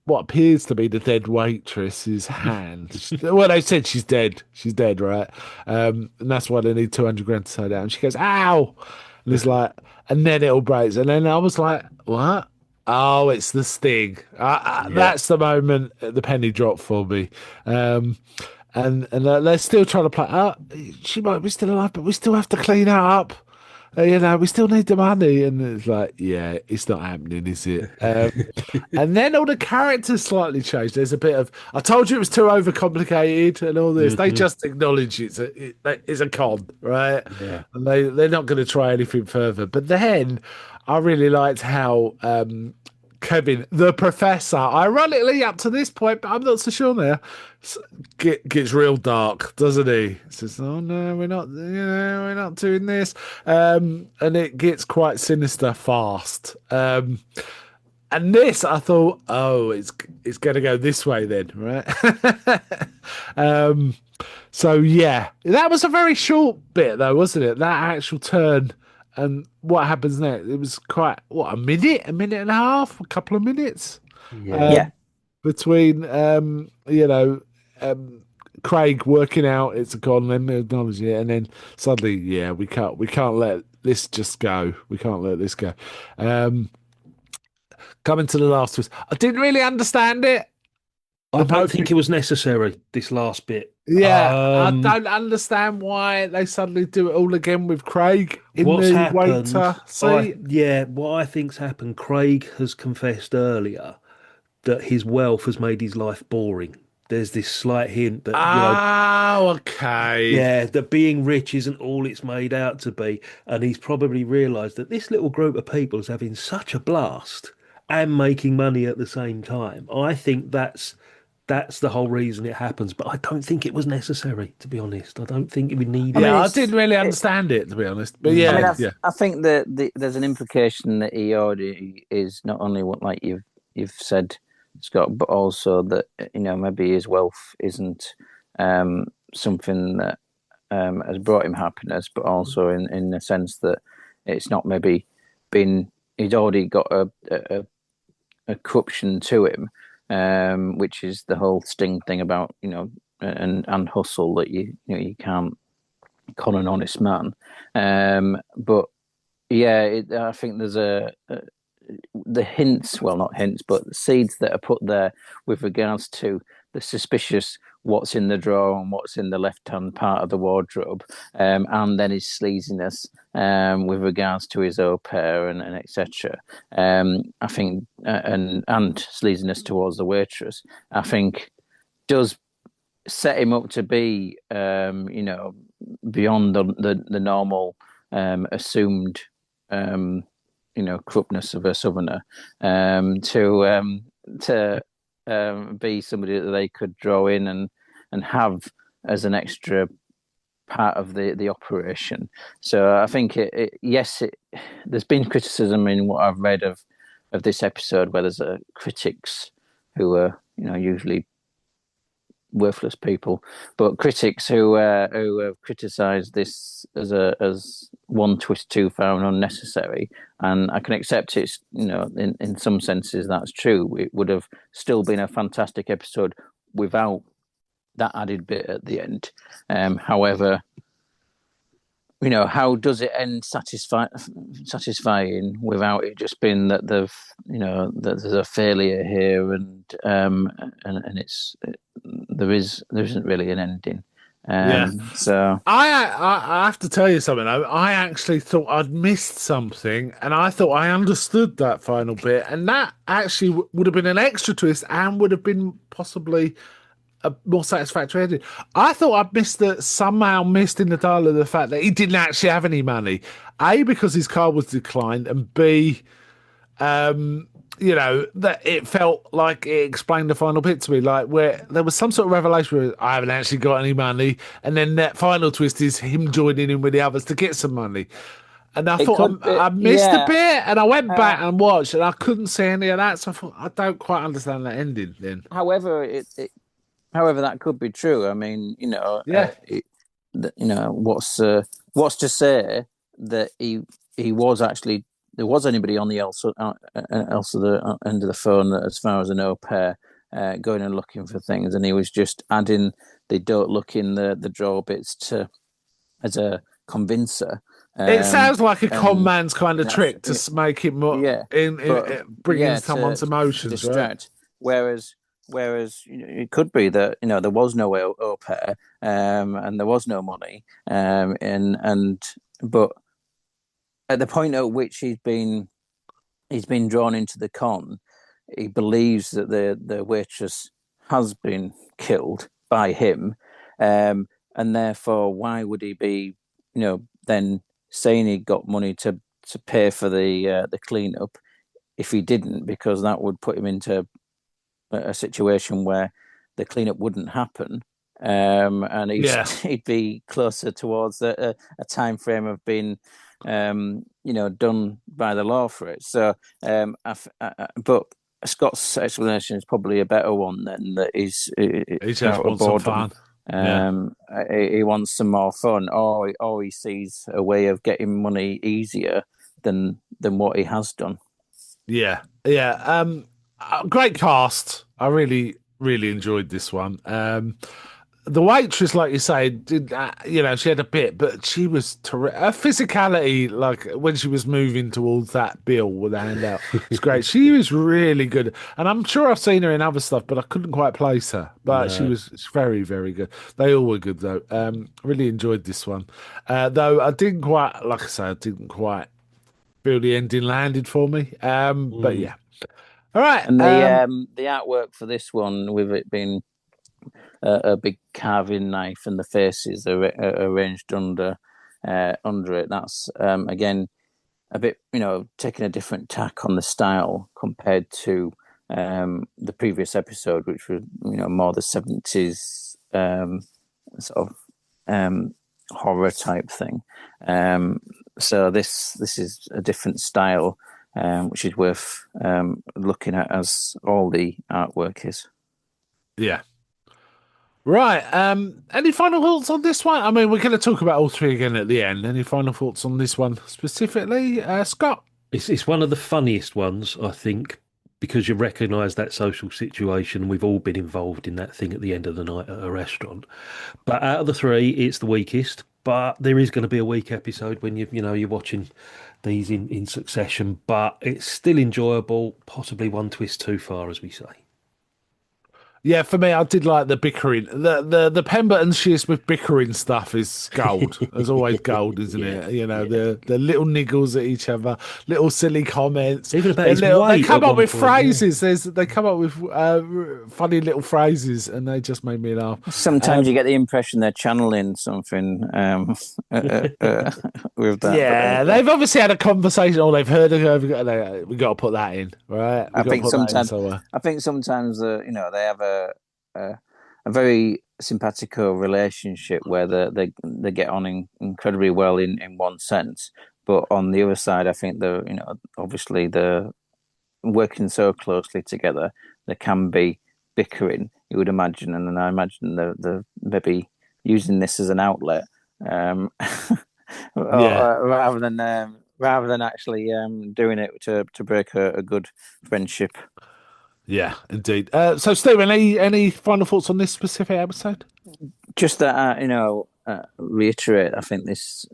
what appears to be the dead waitress's hand. Well, they said she's dead. She's dead, right? And that's why they need 200 grand to sew down. She goes, "Ow!" And it's like, and then it all breaks. And then I was like, "What? Oh, it's the sting." That's the moment the penny dropped for me. And they're still trying to play. She might be still alive, but we still have to clean her up. We still need the money, and it's like, yeah, it's not happening, is it? And then all the characters slightly change. There's a bit of, I told you it was too overcomplicated, and all this. They just acknowledge it's a con, right? Yeah. And they're not going to try anything further. But then I really liked how Kevin, the professor, ironically up to this point, but I'm not so sure now, gets real dark, doesn't he? Says, "Oh no, we're not doing this," and it gets quite sinister fast. And this, I thought, oh, it's going to go this way then, right? So yeah, that was a very short bit though, wasn't it? That actual turn. And what happens next? It was quite, a minute and a half, a couple of minutes. Between, Craig working out it's a con, and then acknowledging it, and then suddenly, we can't let this just go. We can't let this go. Coming to the last twist, I didn't really understand it. I don't think it was necessary, this last bit. I don't understand why they suddenly do it all again with Craig in the waiter seat. What I think's happened, Craig has confessed earlier that his wealth has made his life boring. There's this slight hint that, okay. Yeah, that being rich isn't all it's made out to be. And he's probably realised that this little group of people is having such a blast and making money at the same time. I think that's the whole reason it happens, but I don't think it was necessary, to be honest. I don't think we needed it. I didn't really understand it, to be honest. But I think that there's an implication that he already is not only what, like you've said, Scott, but also that maybe his wealth isn't something that has brought him happiness, but also in the sense that it's not maybe been. He's already got a corruption to him. Which is the whole sting thing about and hustle, that you can't con an honest man. But I think there's the hints, well, not hints, but the seeds that are put there with regards to the suspicious what's in the drawer and what's in the left-hand part of the wardrobe, and then his sleaziness with regards to his au pair and etc. I think, and sleaziness towards the waitress, I think does set him up to be, beyond the normal assumed, corruptness of a southerner, to be somebody that they could draw in and have as an extra part of the operation. So I think yes, there's been criticism in what I've read of this episode, where there's critics who are usually worthless people, but critics who have criticised this as one twist too far and unnecessary. And I can accept it's in some senses that's true. It would have still been a fantastic episode without that added bit at the end. However, how does it end satisfying without it just being that that there's a failure here, and there isn't really an ending. Yeah. So I have to tell you something. I actually thought I'd missed something, and I thought I understood that final bit, and that actually would have been an extra twist and would have been possibly a more satisfactory ending. I thought somehow missed in the dialogue the fact that he didn't actually have any money. A, because his car was declined, and B, that it felt like it explained the final bit to me, like where there was some sort of revelation where I haven't actually got any money, and then that final twist is him joining in with the others to get some money. And I it thought could be, I missed a yeah. bit, and I went back Uh, and watched, and I couldn't see any of that. So I thought I don't quite understand that ending. Then, however, however, that could be true. I mean, yeah, what's to say that he was actually, there was anybody on the else of the end of the phone, as far as an au pair, going and looking for things, and he was just adding the don't look in the drawer bits to as a convincer. it sounds like a con And man's kind of trick to make it more yeah, but bring in yeah, someone's to emotions, right? distract. Whereas it could be that there was no au pair, and there was no money, and but at the point at which he's been drawn into the con, he believes that the waitress has been killed by him, and therefore why would he be then saying he got money to pay for the cleanup if he didn't, because that would put him into a situation where the cleanup wouldn't happen, and Yeah, he'd be closer towards a time frame of being, done by the law for it. So, but Scott's explanation is probably a better one than that. he It's just out of wants some boredom. fun. Yeah, He wants some more fun, or he sees a way of getting money easier than what he has done. yeah, yeah. Great cast. I really, really enjoyed this one. The waitress, like you say, did she had a bit, but she was terrific. Her physicality, like when she was moving towards that bill with the hand out, was great. She was really good, and I'm sure I've seen her in other stuff, but I couldn't quite place her. But she No. was very, very good. They all were good though. Really enjoyed this one, though I didn't quite, like I say, I didn't quite feel the ending landed for me. But Mm. yeah, all right. And the artwork for this one, with it being a big carving knife and the faces are arranged under it, that's again a bit, taking a different tack on the style compared to the previous episode, which was more the 70s sort of horror type thing. So this is a different style, which is worth looking at, as all the artwork is. Yeah. Right. Any final thoughts on this one? I mean, we're going to talk about all three again at the end. Any final thoughts on this one specifically, Scott? It's one of the funniest ones, I think, because you recognise that social situation. We've all been involved in that thing at the end of the night at a restaurant. But out of the three, it's the weakest. But there is going to be a weak episode when you're watching these in succession. But it's still enjoyable. Possibly one twist too far, as we say. Yeah, for me, I did like the bickering. The Pemberton Shearsmith bickering stuff is gold. There's always gold, isn't Yeah, it? You know, yeah. the little niggles at each other, little silly comments. Even about They're his little. They weight come at up one with point. Yeah. phrases. They come up with funny little phrases, and they just made me laugh. Sometimes you Um, get the impression they're channeling something with that, but there you yeah, go. they've obviously had a conversation, or they've heard of. We got to put that in, right? We I got to think put that in sometimes, somewhere. I think sometimes, they have a, a very simpatico relationship where they get on incredibly well in one sense, but on the other side, I think obviously they're working so closely together, there can be bickering. You would imagine, and then I imagine the maybe using this as an outlet, um, Yeah, rather than actually doing it to break a good friendship. yeah, indeed. So, Stephen, any final thoughts on this specific episode? Just that reiterate, I think this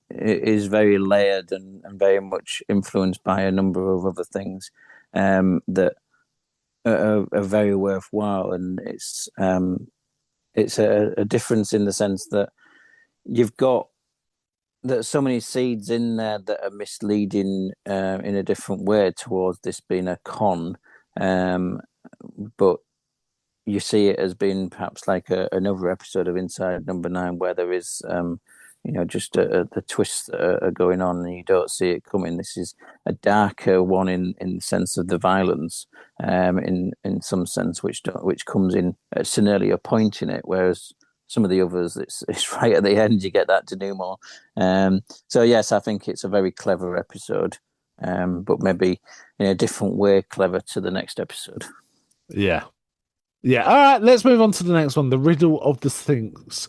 is very layered and very much influenced by a number of other things that are very worthwhile, and it's a difference in the sense that you've got there's so many seeds in there that are misleading in a different way towards this being a con, um, but you see it as being perhaps like another episode of Inside Number Nine where there is, just the twists that are going on and you don't see it coming. This is a darker one in the sense of the violence, in some sense, which comes in at an earlier point in it, whereas some of the others, it's right at the end you get that denouement. So yes, I think it's a very clever episode, but maybe in a different way clever to the next episode. Yeah. Yeah, all right, let's move on to the next one, The Riddle of the Sphinx.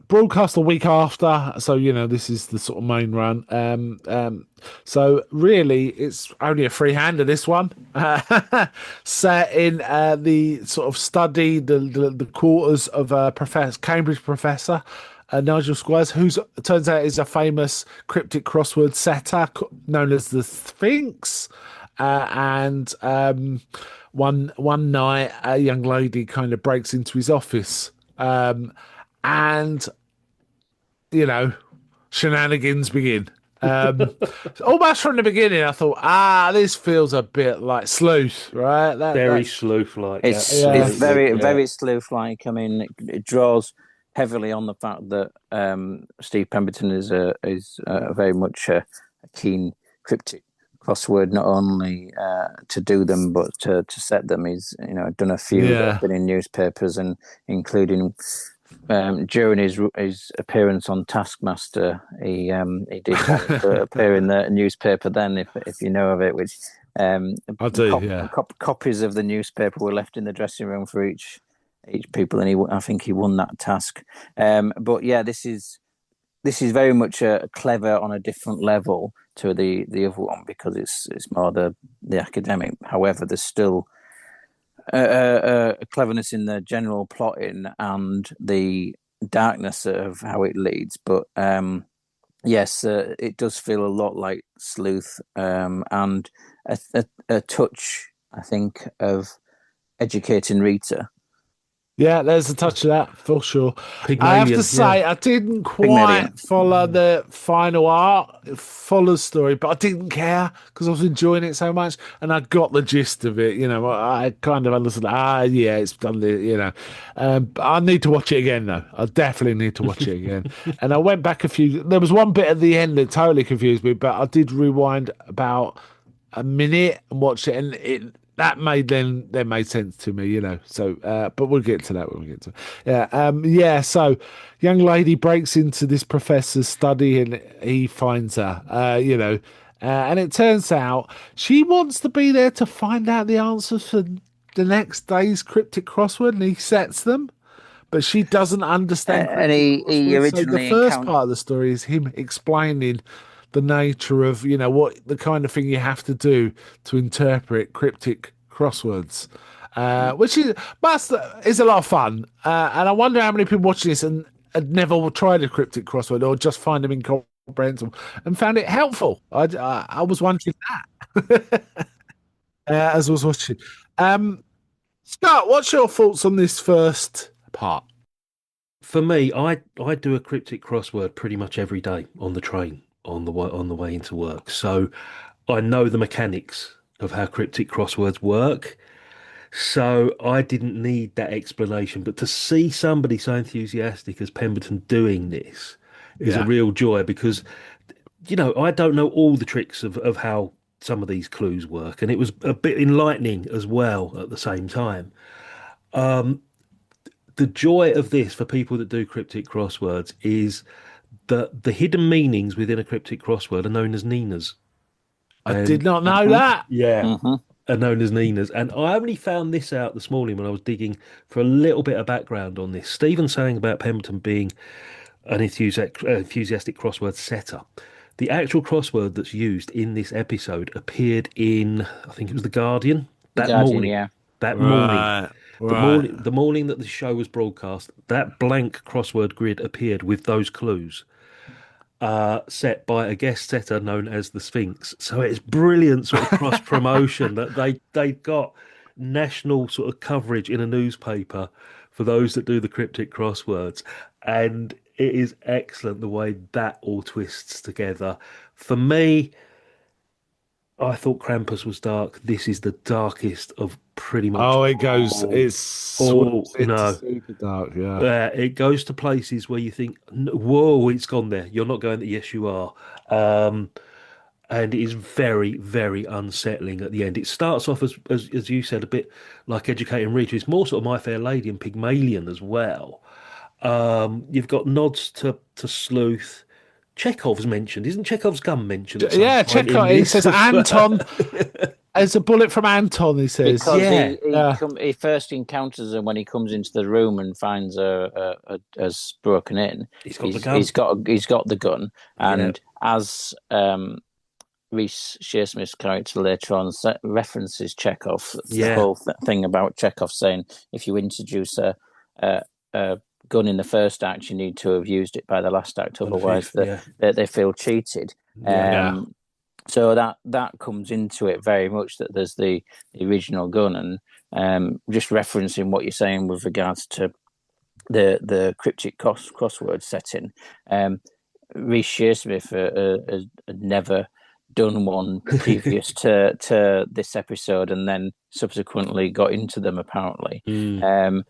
Broadcast a week after, so this is the sort of main run. So really it's only a free-hander, this one. Set in the sort of study, the quarters of a Cambridge professor, Nigel Squires, who turns out is a famous cryptic crossword setter known as the Sphinx. And one night, a young lady kind of breaks into his office, and you know, shenanigans begin. Almost from the beginning, I thought, this feels a bit like Sleuth, right? Very That's sleuth-like. It's Absolutely. very Yeah. very sleuth-like. I mean, it draws heavily on the fact that Steve Pemberton is very much a keen cryptic crossword, not only to do them but to set them. He's done a few that have yeah, been in newspapers, and including during his appearance on Taskmaster, he did one to appear in the newspaper. Then, if you know of it, which I do. Yeah, copies of the newspaper were left in the dressing room for each people, and I think he won that task. But yeah, this is very much clever on a different level to the other one because it's more the academic. However, there's still a cleverness in the general plotting and the darkness of how it leads. But yes, it does feel a lot like Sleuth, and a touch, I think, of educating Rita. yeah. There's a touch of that for sure. I have to Pygmalion. Yeah. say, I didn't quite Pygmalion. follow the final art, follow the story, but I didn't care because I was enjoying it so much, and I got the gist of it. I kind of understood. Yeah, it's done the. But I need to watch it again though. I definitely need to watch it again. And I went back a few. There was one bit at the end that totally confused me, but I did rewind about a minute and watched it, and it that made sense to me. So, but we'll get to that when we get to it. Yeah. So, young lady breaks into this professor's study, and he finds her. And it turns out she wants to be there to find out the answers for the next day's cryptic crossword, and he sets them. But she doesn't understand And cryptic he crosswords. So the originally first encountered. part of the story is him explaining the nature of, what the kind of thing you have to do to interpret cryptic crosswords, which is a lot of fun. And I wonder how many people watching this and had never tried a cryptic crossword or just find them incomprehensible and found it helpful. I was wondering that as I was watching. Um, Scott, what's your thoughts on this first part? For me, I do a cryptic crossword pretty much every day on the train on the way into work. So I know the mechanics of how cryptic crosswords work. So I didn't need that explanation. But to see somebody so enthusiastic as Pemberton doing this is a Yeah, real joy because, I don't know all the tricks of how some of these clues work. And it was a bit enlightening as well at the same time. The joy of this for people that do cryptic crosswords is that the hidden meanings within a cryptic crossword are known as Ninas. I did And not know Mm-hmm. that. yeah, Mm-hmm. are known as Ninas. And I only found this out this morning when I was digging for a little bit of background on this. Stephen saying about Pemberton being an enthusiastic crossword setter. The actual crossword that's used in this episode appeared in, I think it was The Guardian, The that Guardian, morning. yeah. That morning. Right, right. The morning that the show was broadcast, that blank crossword grid appeared with those clues, set by a guest setter known as the Sphinx. So it's brilliant sort of cross promotion that they got national sort of coverage in a newspaper for those that do the cryptic crosswords, and it is excellent the way that all twists together. For me, I thought Krampus was dark. This is the darkest of pretty much Oh, it goes. all. It Oh swoops into no. super dark. Yeah. It goes to places where you think, "Whoa, it's gone there." You're not going there. Yes, you are. Um, and it is very, very unsettling at the end. It starts off as you said, a bit like Educating Reacher. It's more sort of My Fair Lady and Pygmalion as well. You've got nods to Sleuth. Chekhov's mentioned. Isn't Chekhov's gun mentioned at some Yeah, point check in out. He this says as well? Anton. There's a bullet from Anton. He says. Because Yeah, he first encounters her when he comes into the room and finds her as broken in. he's got the gun. He's got the gun, Yeah, and as Reese Shearsmith's character later on references Chekhov. The yeah, whole thing about Chekhov saying if you introduce a gun in the first act, you need to have used it by the last act, and the otherwise fifth. Yeah, they feel cheated. yeah, Yeah. So that comes into it very much, that there's the original gun, and just referencing what you're saying with regards to the cryptic crossword setting. Reece Shearsmith had never done one previous to this episode, and then subsequently got into them apparently. Mm,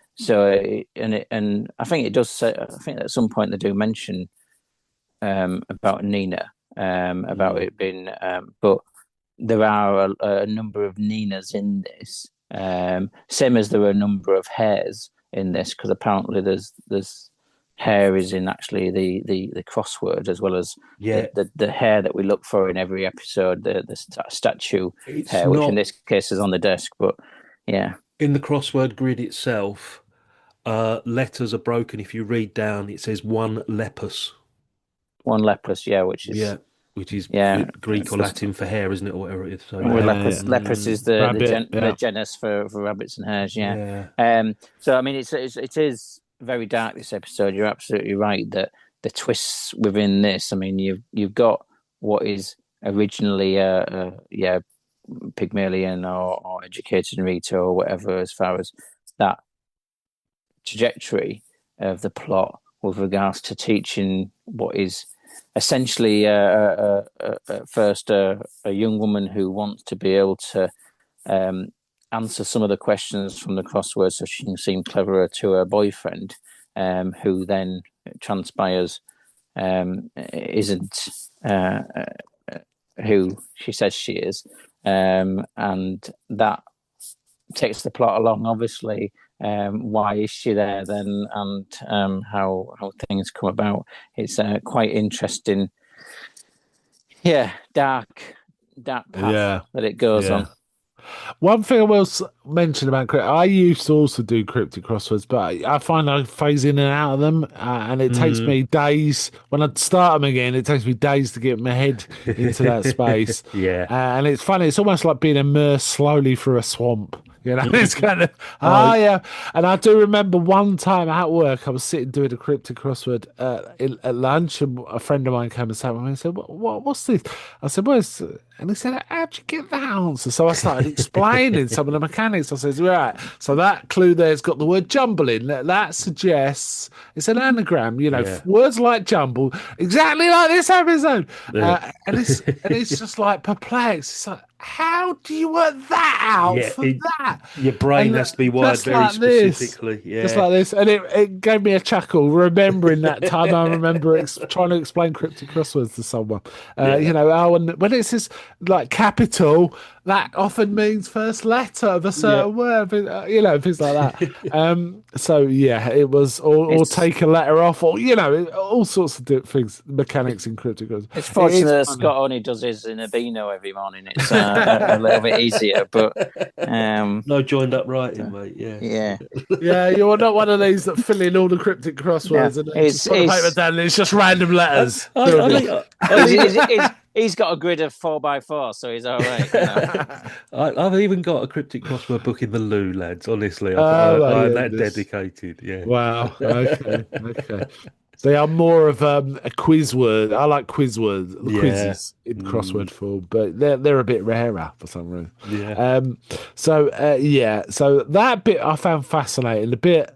And I think it does say, I think at some point they do mention about Nina, about it being, but there are a number of Ninas in this, same as there are a number of hairs in this, because apparently there's hair is in actually the crossword, as well as yeah. the hair that we look for in every episode, the statue It's hair, which in not this case is on the desk. But yeah, in the crossword grid itself. Letters are broken. If you read down, it says one lepus. one leprous, yeah, which is Yeah, which is yeah. Greek or Latin for hair, isn't it, or whatever it is? So Well, yeah, leprous is Rabbit. the Yeah. genus for rabbits and hares. Yeah. yeah, So I mean, it is very dark, this episode. You're absolutely right that the twists within this. I mean, you've got what is originally Pygmalion or Educated Rita or whatever, as far as that trajectory of the plot with regards to teaching what is essentially first a young woman who wants to be able to answer some of the questions from the crossword so she can seem cleverer to her boyfriend, who then transpires isn't who she says she is, and that takes the plot along, obviously. Why is she there then, and how things come about? It's quite interesting. Yeah, dark path Yeah. that it goes Yeah. on. One thing I will mention about I used to also do cryptic crosswords, but I find I phase in and out of them, and it takes Mm. me days. When I start them again, it takes me days to get my head into that space. yeah. And it's funny. It's almost like being immersed slowly through a swamp. You know, it's kind of Oh, yeah. And I do remember one time at work, I was sitting doing a cryptic crossword at lunch, and a friend of mine came and sat with me and said, "What's this?" I said, "Well," and he said, "How'd you get that answer?" So I started explaining some of the mechanics. mechanics. I says, right, so that clue there's got the word jumble in. That suggests it's an anagram. Yeah. Words like jumble, exactly like this episode. Yeah. And it's just like perplexed. It's like, how do you work that out Yeah, for that? your brain And has to be wired just very like this. specifically. Just Yeah. like this, and it gave me a chuckle remembering that time. I remember trying to explain cryptic crosswords to someone. Yeah. And when it says like capital, that often means first letter of a Yeah. certain word. Things like that. So yeah, it was or It's take a letter off, or all sorts of things, mechanics in cryptic crosswords. it's fortunate that Funny. Scott only does his in a Beano every morning. It's a little bit easier, but No joined up writing, mate. Yeah. yeah. Yeah, you're not one of these that fill in all the cryptic crosswords Yeah, and then just put the paper down and it's just random letters. He's got a grid of 4x4, so he's all right. I've even got a cryptic crossword book in the loo, lads. Honestly, Oh, my I'm that goodness. dedicated. Yeah. Wow. Okay. They are more of a quiz word. I like quiz words, quizzes in crossword form, but they're a bit rarer for some reason. Yeah. So that bit I found fascinating. The bit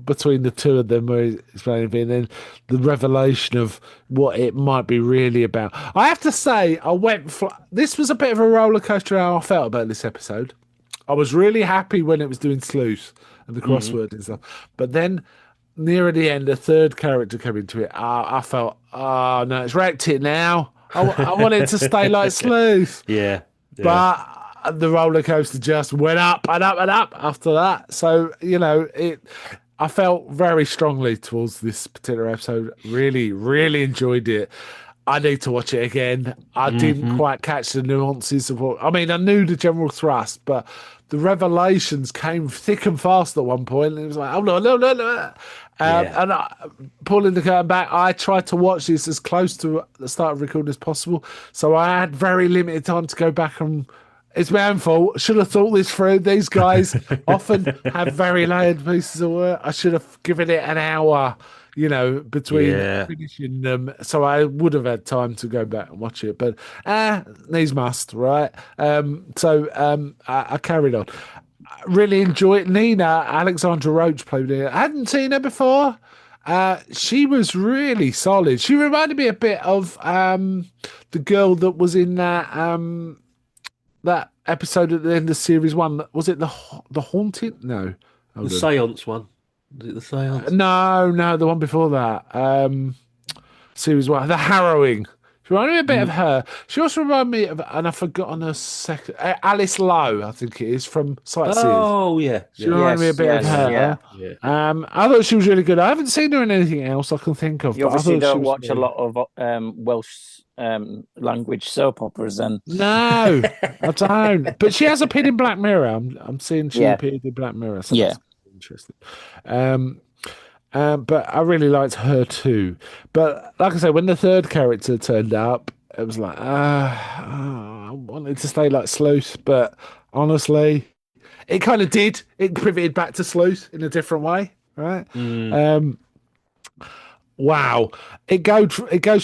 between the two of them where he's explaining, and then the revelation of what it might be really about. I have to say, this was a bit of a roller coaster how I felt about this episode. I was really happy when it was doing sleuth and the crossword and stuff, but then near the end, a third character came into it. I felt, oh no, it's wrecked it now. I want it to stay like sleuth. Yeah. But the roller coaster just went up and up and up after that. So, I felt very strongly towards this particular episode. Really, really enjoyed it. I need to watch it again. I didn't quite catch the nuances of what, I knew the general thrust, but the revelations came thick and fast at one point. And it was like, oh, no. And pulling the curtain back, I tried to watch this as close to the start of recording as possible. So I had very limited time to go back and it's my own fault. Should have thought this through. These guys often have very layered pieces of work. I should have given it an hour, between finishing them. So I would have had time to go back and watch it. But these must, right? I carried on. I really enjoyed it. Nina Alexandra Roach played it. I hadn't seen her before. She was really solid. She reminded me a bit of the girl that was in that episode at the end of series 1. Was it the haunting? No, The seance one. Was it the seance? No, the one before that. Series 1, the harrowing. She reminded me a bit of her. She also reminded me of, and I've forgotten her second, Alice Lowe, I think it is, from Sightseers. Oh, yeah. She reminded me a bit of her. Yeah. I thought she was really good. I haven't seen her in anything else I can think of. You but I obviously thought she don't was watch a really- lot of Welsh language soap operas, then. No, I don't. But she has appeared in Black Mirror. I'm seeing she Yeah. appeared in Black Mirror. So Yeah. that's interesting. But I really liked her too. But like I said, when the third character turned up, it was like, I wanted to stay like Sleuth, but honestly, it kind of did. It pivoted back to Sleuth in a different way, right? Wow, it goes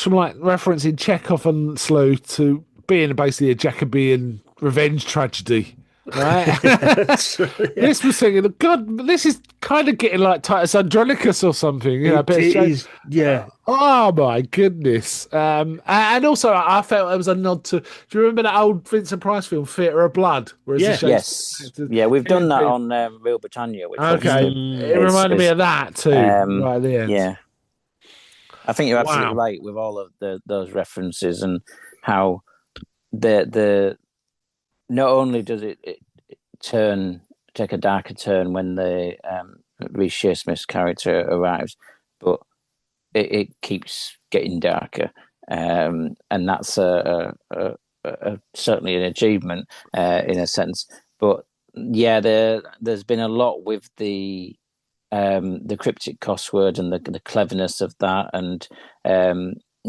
from like referencing Chekhov and Sleuth to being basically a Jacobean revenge tragedy. Right, this was thinking, God, this is kind of getting like Titus Andronicus or something. It is, yeah. Oh my goodness! And also, I felt it was a nod to. Do you remember that old Vincent Price film, Theatre of Blood? Where it's Yes. Yeah, we've done that on Real Britannia. Which Okay, it reminded me of that too. Right at the end. Yeah, I think you're absolutely right with all of those references and how the not only does it take a darker turn when the Reece Shearsmith's character arrives, but it keeps getting darker, and that's certainly an achievement in a sense. But yeah, there's been a lot with the cryptic crossword and the cleverness of that, and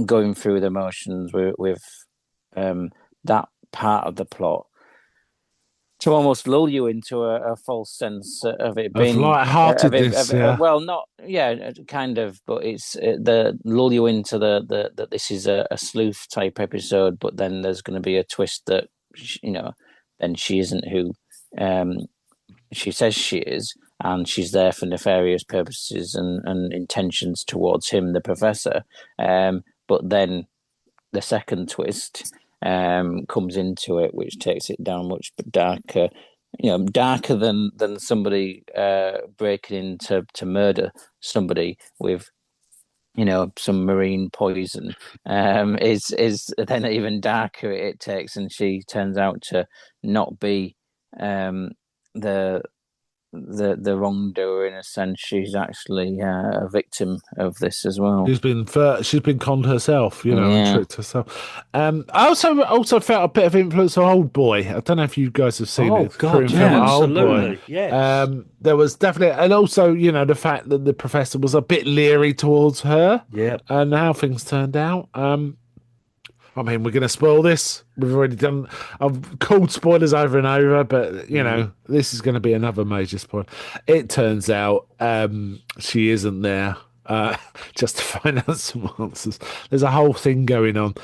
going through the motions with that part of the plot to almost lull you into a false sense of it being lightheartedness. Well, not kind of, but it's the lull you into that this is a sleuth type episode, but then there's going to be a twist that then she isn't who she says she is, and she's there for nefarious purposes and intentions towards him, the professor. But then the second twist comes into it, which takes it down much darker. Darker than somebody breaking in to murder somebody with some marine poison. Is then even darker it takes, and she turns out to not be the the wrongdoer in a sense. She's actually a victim of this as well. She's been conned herself, and Yeah. tricked herself. I also felt a bit of influence of Old Boy. I don't know if you guys have seen Oh it. God, Korean yeah, film Old Boy. absolutely, yes. There was definitely, and also the fact that the professor was a bit leery towards her, Yeah. and how things turned out. I mean, we're going to spoil this. We've already done. I've called spoilers over and over, but this is going to be another major spoiler. It turns out she isn't there. Just to find out some answers. There's a whole thing going on.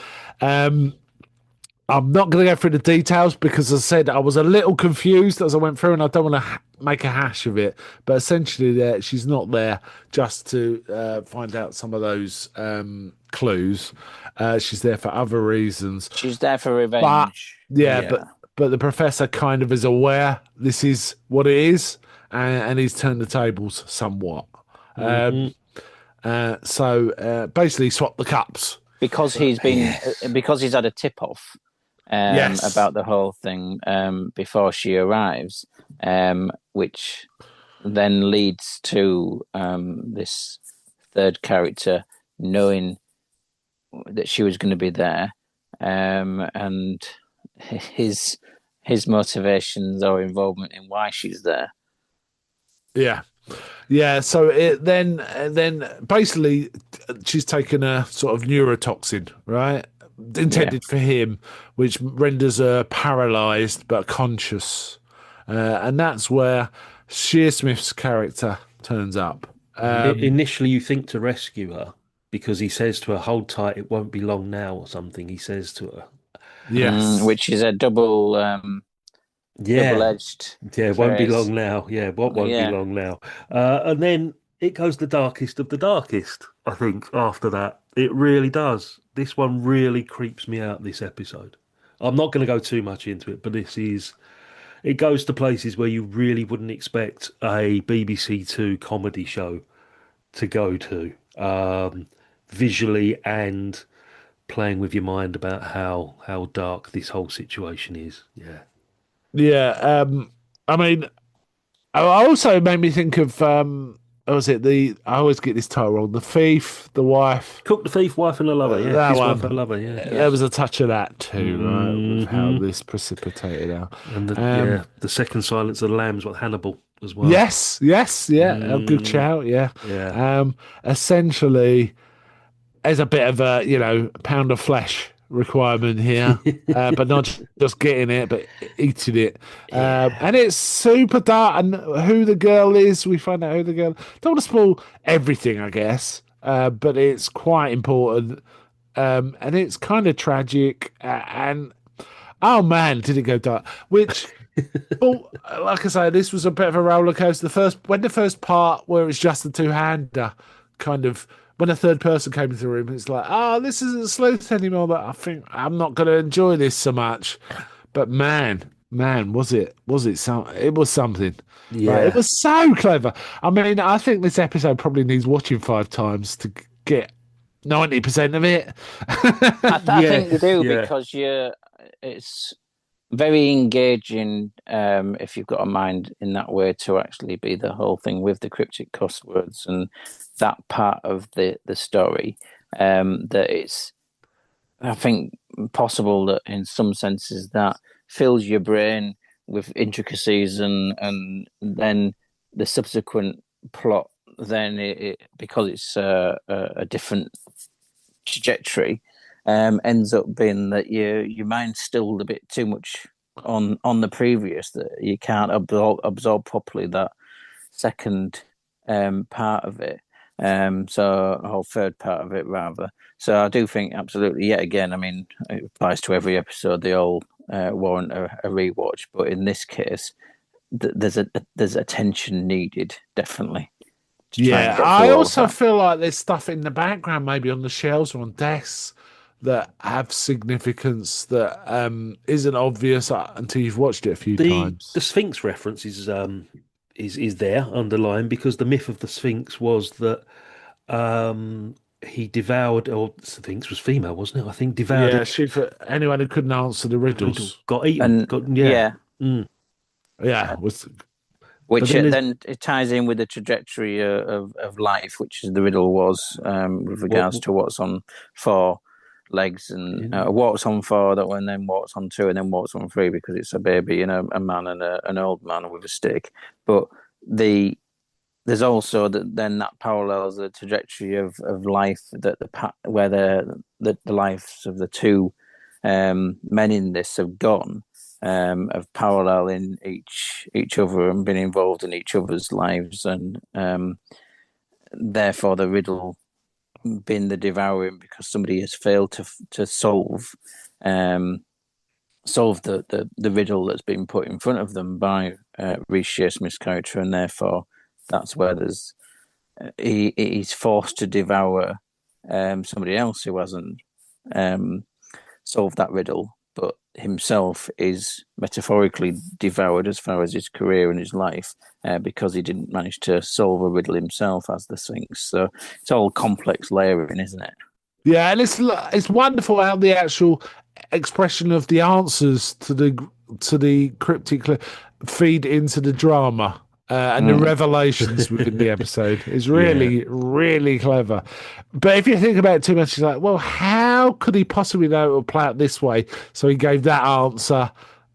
I'm not going to go through the details because, as I said, I was a little confused as I went through, and I don't want to make a hash of it. But essentially, she's not there just to find out some of those clues. She's there for other reasons. She's there for But revenge. yeah, Yeah. but the professor kind of is aware this is what it is, and he's turned the tables somewhat. hmm So basically, swap the cups. Because because he's had a tip off Yes. about the whole thing before she arrives, which then leads to this third character knowing that she was going to be there, and his motivations or involvement in why she's there. Yeah. Yeah, so then basically she's taken a sort of neurotoxin, right? Intended for him, which renders her paralyzed but conscious. And that's where Shearsmith's character turns up. Initially, you think to rescue her because he says to her, "Hold tight, it won't be long now," or something. He says to her, Yes. Which is a double "Yeah, double-edged yeah, it won't be phrase. long now. Yeah, what won't be Yeah. long now?" And then it goes the darkest of the darkest. I think after that, it really does. This one really creeps me out. This episode. I'm not going to go too much into it, but it goes to places where you really wouldn't expect a BBC Two comedy show to go to, visually and playing with your mind about how dark this whole situation is. Yeah. Yeah. I mean, I also made me think of what was it I always get this title wrong. The Thief, the Wife. Cook, the Thief, Wife and the Lover. Yeah, That his one. wife, her lover. Yeah, There was a touch of that too, right? With how Mhm. this precipitated out. And Um, the second Silence of the Lambs, what Hannibal as well. yes, yeah, a good Mm, shout, yeah. yeah. Essentially, there's a bit of a pound of flesh requirement here, but not just getting it, but eating it. Yeah. And it's super dark. And who the girl is, we find out who the girl. Don't want to spoil everything, I guess, but it's quite important. And it's kind of tragic. And oh man, did it go dark? Which, well, like I say, this was a bit of a roller coaster. When the first part where it's just the two-hander, kind of when a third person came into the room, it's like, oh, this isn't Sleuth anymore. But I think I'm not going to enjoy this so much. But man, it was something. Right, it Yeah. was so clever. I mean, I think this episode probably needs watching 5 times to get 90% of it. I think you Yes. do Yeah. because it's very engaging if you've got a mind in that way to actually be the whole thing with the cryptic crosswords and that part of the story. That it's, I think, possible that in some senses that fills your brain with intricacies and then the subsequent plot then because it's a different trajectory ends up being that your mind's stilled a bit too much on the previous, that you can't absorb properly that second part of it. So a whole third part of it rather. So I do think absolutely, yet again, I mean, it applies to every episode. They all warrant a rewatch, but in this case, there's attention needed, definitely, to try and Yeah, get I through all of also that. feel like there's stuff in the background, maybe on the shelves or on desks, that have significance that isn't obvious until you've watched it a few The times. Sphinx reference is there underlying because the myth of the Sphinx was that he devoured, or Sphinx was female, wasn't it? I think devoured Yeah, she for anyone who couldn't answer the riddle, riddles. got eaten, And got yeah. yeah, Mm. Yeah, was but which then there's then it ties in with the trajectory of life, which the riddle was, with regards What to what's on four legs, and in what's on four, that one, then what's on two, and then what's on three, because it's a baby and a man and an old man with a stick. But the there's also then that parallels the trajectory of life, that where the lives of the two men in this have gone, of paralleling each other and been involved in each other's lives, and therefore the riddle being the devouring, because somebody has failed to um, solve the riddle that's been put in front of them by Reece Shearsmith's character, and therefore that's where he's forced to devour somebody else who hasn't um, solved that riddle, but himself is metaphorically devoured as far as his career and his life, because he didn't manage to solve a riddle himself as the Sphinx. So it's all complex layering, isn't it? yeah, and it's wonderful how the actual expression of the answers to the cryptic feed into the drama. And the Mm. revelations within the episode is yeah. really, really clever. But if you think about it too much, it's like, well, how could he possibly know it would play out this way? So he gave that answer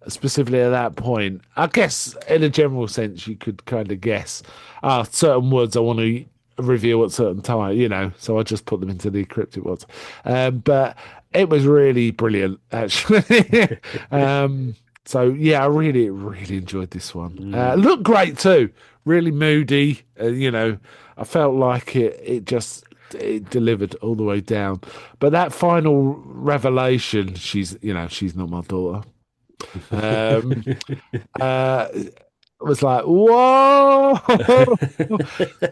specifically at that point. I guess, in a general sense, you could kind of guess, certain words I want to reveal at certain time, so I just put them into the encrypted ones. But it was really brilliant, actually. So yeah, I really, really enjoyed this one. Mm. Looked great too. Really moody. I felt like it delivered all the way down. But that final revelation, she's not my daughter. Um, uh, was like, whoa,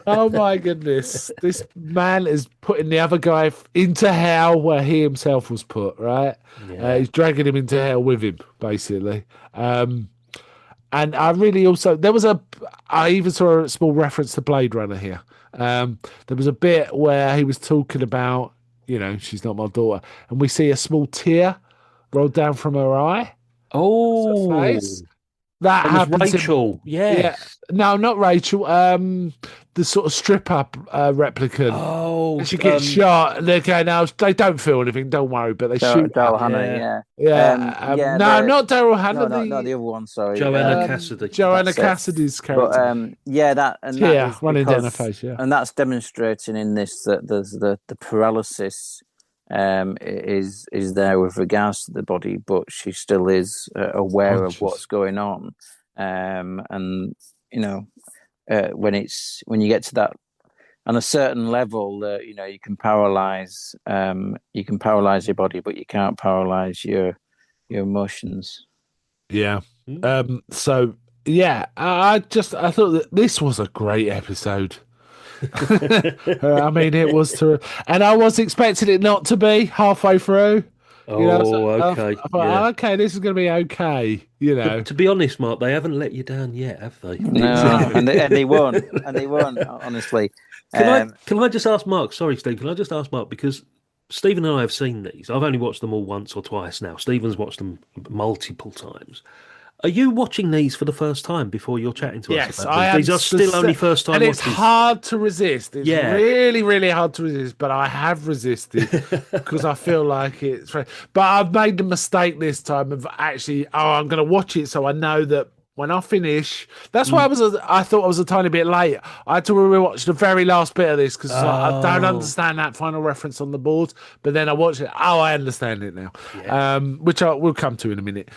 oh my goodness, this man is putting the other guy into hell where he himself was put. Right, Yeah. he's dragging him into hell with him, basically. Um, and I really also I even saw a small reference to Blade Runner here. There was a bit where he was talking about, she's not my daughter, and we see a small tear roll down from her eye, across her face. Oh, That that was happens in, Rachel. yeah, Yes. no, not Rachel. The sort of stripper replicant. Oh, And she gets shot, and they're going, "No, they don't feel anything. Don't worry." But they shoot her. Daryl Hannah, yeah. yeah. Yeah. Yeah, No, not Daryl no, Hannah. not the The other one, sorry. Joanna Cassidy. Joanna That's it. Cassidy's But character. yeah, that Tear is running down her because, face. Yeah. and that's demonstrating in this that there's the paralysis is there with regards to the body, but she still is aware of what's Conscious. going on, and when you get to that on a certain level, you can paralyze your body, but you can't paralyze your emotions. Yeah. Mm. So yeah, I thought that this was a great episode. I mean, it was and I was expecting it not to be halfway through. So Oh, I okay. thought, Yeah. okay, this is going to be okay. But to be honest, Mark, they haven't let you down yet, have they? No, and they won't, honestly. Can I Um, can I just ask Mark? Sorry, Steve. Can I just ask Mark because Stephen and I have seen these. I've only watched them all once or twice now. Stephen's watched them multiple times. Are you watching these for the first time before you're chatting to us Yes, about I these? am. These are still only first time And it's watches. hard to resist. It's Yeah. really, really hard to resist, but I have resisted because I feel like it's. But I've made the mistake this time of actually, I'm going to watch it so I know that when I finish, that's why Mm. I thought I was a tiny bit late. I had to rewatch the very last bit of this because I don't Oh, understand that final reference on the board. But then I watched it. Oh, I understand it now, yeah. which we'll come to in a minute.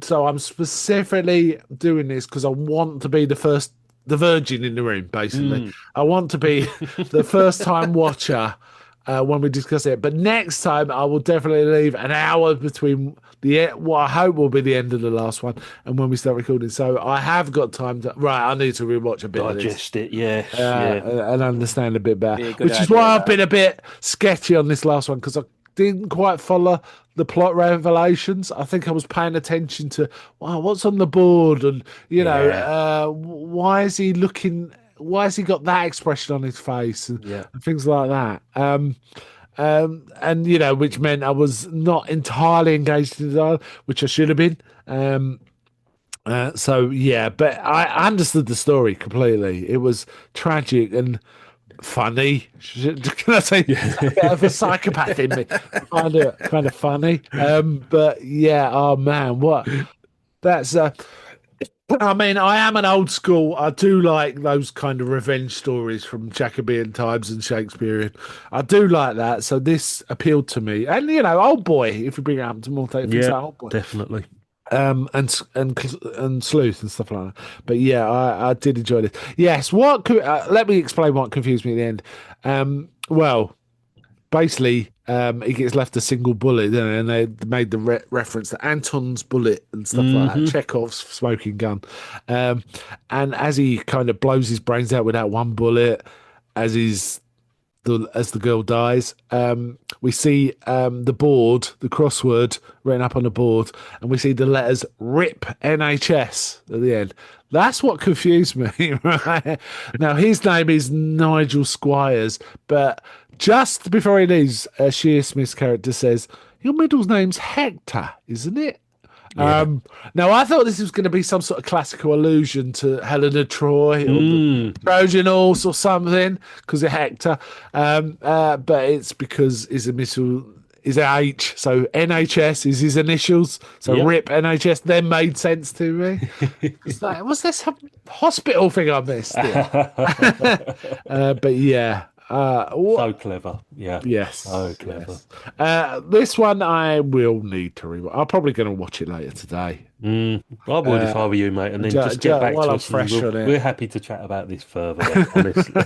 So I'm specifically doing this because I want to be the virgin in the room, basically. Mm. I want to be the first time watcher when we discuss it. But next time, I will definitely leave an hour between what I hope will be the end of the last one and when we start recording. So I have got time to. Right, I need to rewatch a bit of this. Digest it, yes, yeah. And understand a bit better. Be a good Which is idea, why I've that. been a bit sketchy on this last one because I didn't quite follow the plot revelations. I think I was paying attention to wow, what's on the board, and why is he looking? Why has he got that expression on his face and Yeah. things like that? And which meant I was not entirely engaged in the dialogue, which I should have been. So yeah, but I understood the story completely. It was tragic and funny. Can I say a bit of a psychopath in me? Kind of funny. But yeah, oh man, what that's I mean, I am an old school. I do like those kind of revenge stories from Jacobean times and Shakespearean. I do like that. So this appealed to me. And Old Boy, if you bring it up to more things Yeah, like Old Boy. definitely. And Sleuth and stuff like that. But yeah, I did enjoy this. Yes, let me explain what confused me at the end. Well, basically, he gets left a single bullet, and they made the reference to Anton's bullet and stuff like that, Chekhov's smoking gun. And as he kind of blows his brains out with that one bullet, as the girl dies, we see the board, the crossword written up on the board, and we see the letters RIP NHS at the end. That's what confused me, right? Now, his name is Nigel Squires, but just before he leaves, Shea Smith's character says, your middle name's Hector, isn't it? Yeah. Now, I thought this was going to be some sort of classical allusion to Helena Troy or the Trojan Horse or something because of Hector. But it's because his initial is H, so NHS is his initials. So Yep. RIP NHS then made sense to me. It's like, was there some hospital thing I missed? But yeah. So clever. Yeah. Yes. So clever. Yes. This one I will need to rewatch. I'm probably going to watch it later today. I would if I were you, mate, and then just get back while to I'm us. And fresh on it. we're happy to chat about this further, honestly.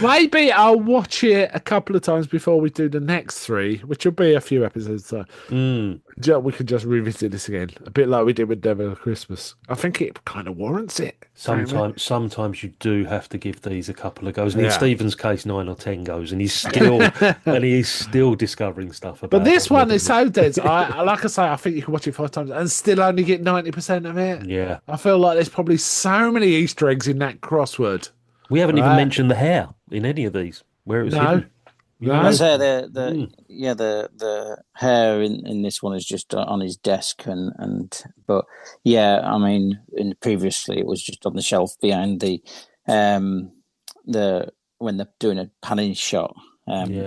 Maybe I'll watch it a couple of times before we do the next three, which will be a few episodes. So we could just revisit this again, a bit like we did with Devil of Christmas. I think it kind of warrants it. Sometimes you do have to give these a couple of goes. And in Yeah. Stephen's case, 9 or 10 goes, and he's still discovering stuff about. But this it. one is so dense. Like I say, I think you can watch it 5 times and still only get 90% of it. Yeah. I feel like there's probably so many Easter eggs in that crossword. We haven't even mentioned the hair in any of these. Where it was hidden. No. I say the hair in this one is just on his desk but yeah, I mean, previously it was just on the shelf behind the when they're doing a panning shot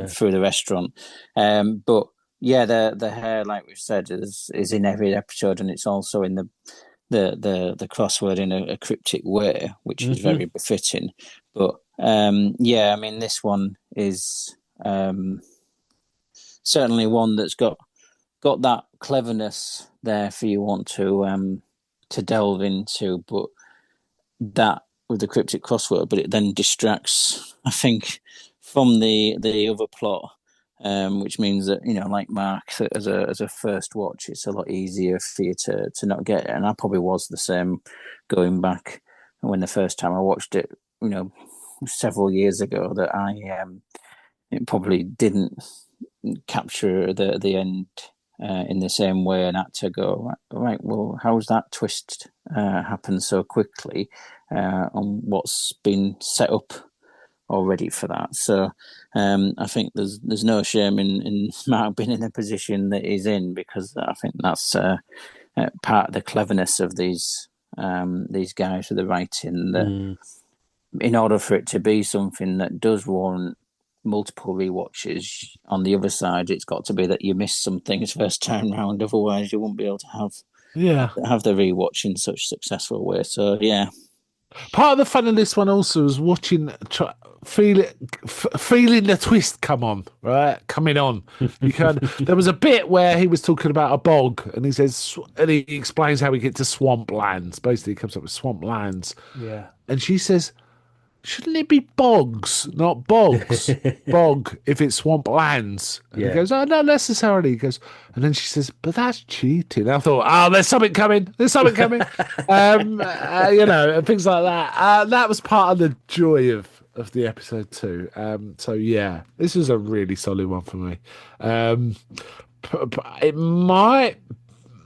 through the restaurant. But yeah, the hair, like we've said, is in every episode, and it's also in the crossword in a cryptic way, which is very befitting. But yeah, I mean, this one is certainly one that's got that cleverness there for you want to delve into, but that with the cryptic crossword, but it then distracts, I think, from the other plot, which means that, like Mark, as a first watch, it's a lot easier for you to not get it. And I probably was the same going back when the first time I watched it, several years ago, that it probably didn't capture the end in the same way, and had to go, right, well, how's that twist happen so quickly on what's been set up already for that? So I think there's no shame in Mark being in the position that he's in, because I think that's part of the cleverness of these guys with the writing, that in order for it to be something that does warrant multiple rewatches, on the other side, it's got to be that you miss some things first time round. Otherwise, you won't be able to have the rewatch in such successful way. So yeah. Part of the fun of this one also was watching, feeling the twist coming on. There was a bit where he was talking about a bog, and he says, and he explains how we get to swamp lands. Basically, he comes up with swamp lands. Yeah. And she says, shouldn't it be bogs, not bogs? Bog if it's swamp lands. And he Yeah. goes, oh, not necessarily. He goes, and then she says, but that's cheating. I thought, oh, there's something coming. There's something coming. And things like that. That was part of the joy of the episode too. So yeah, this was a really solid one for me. It might.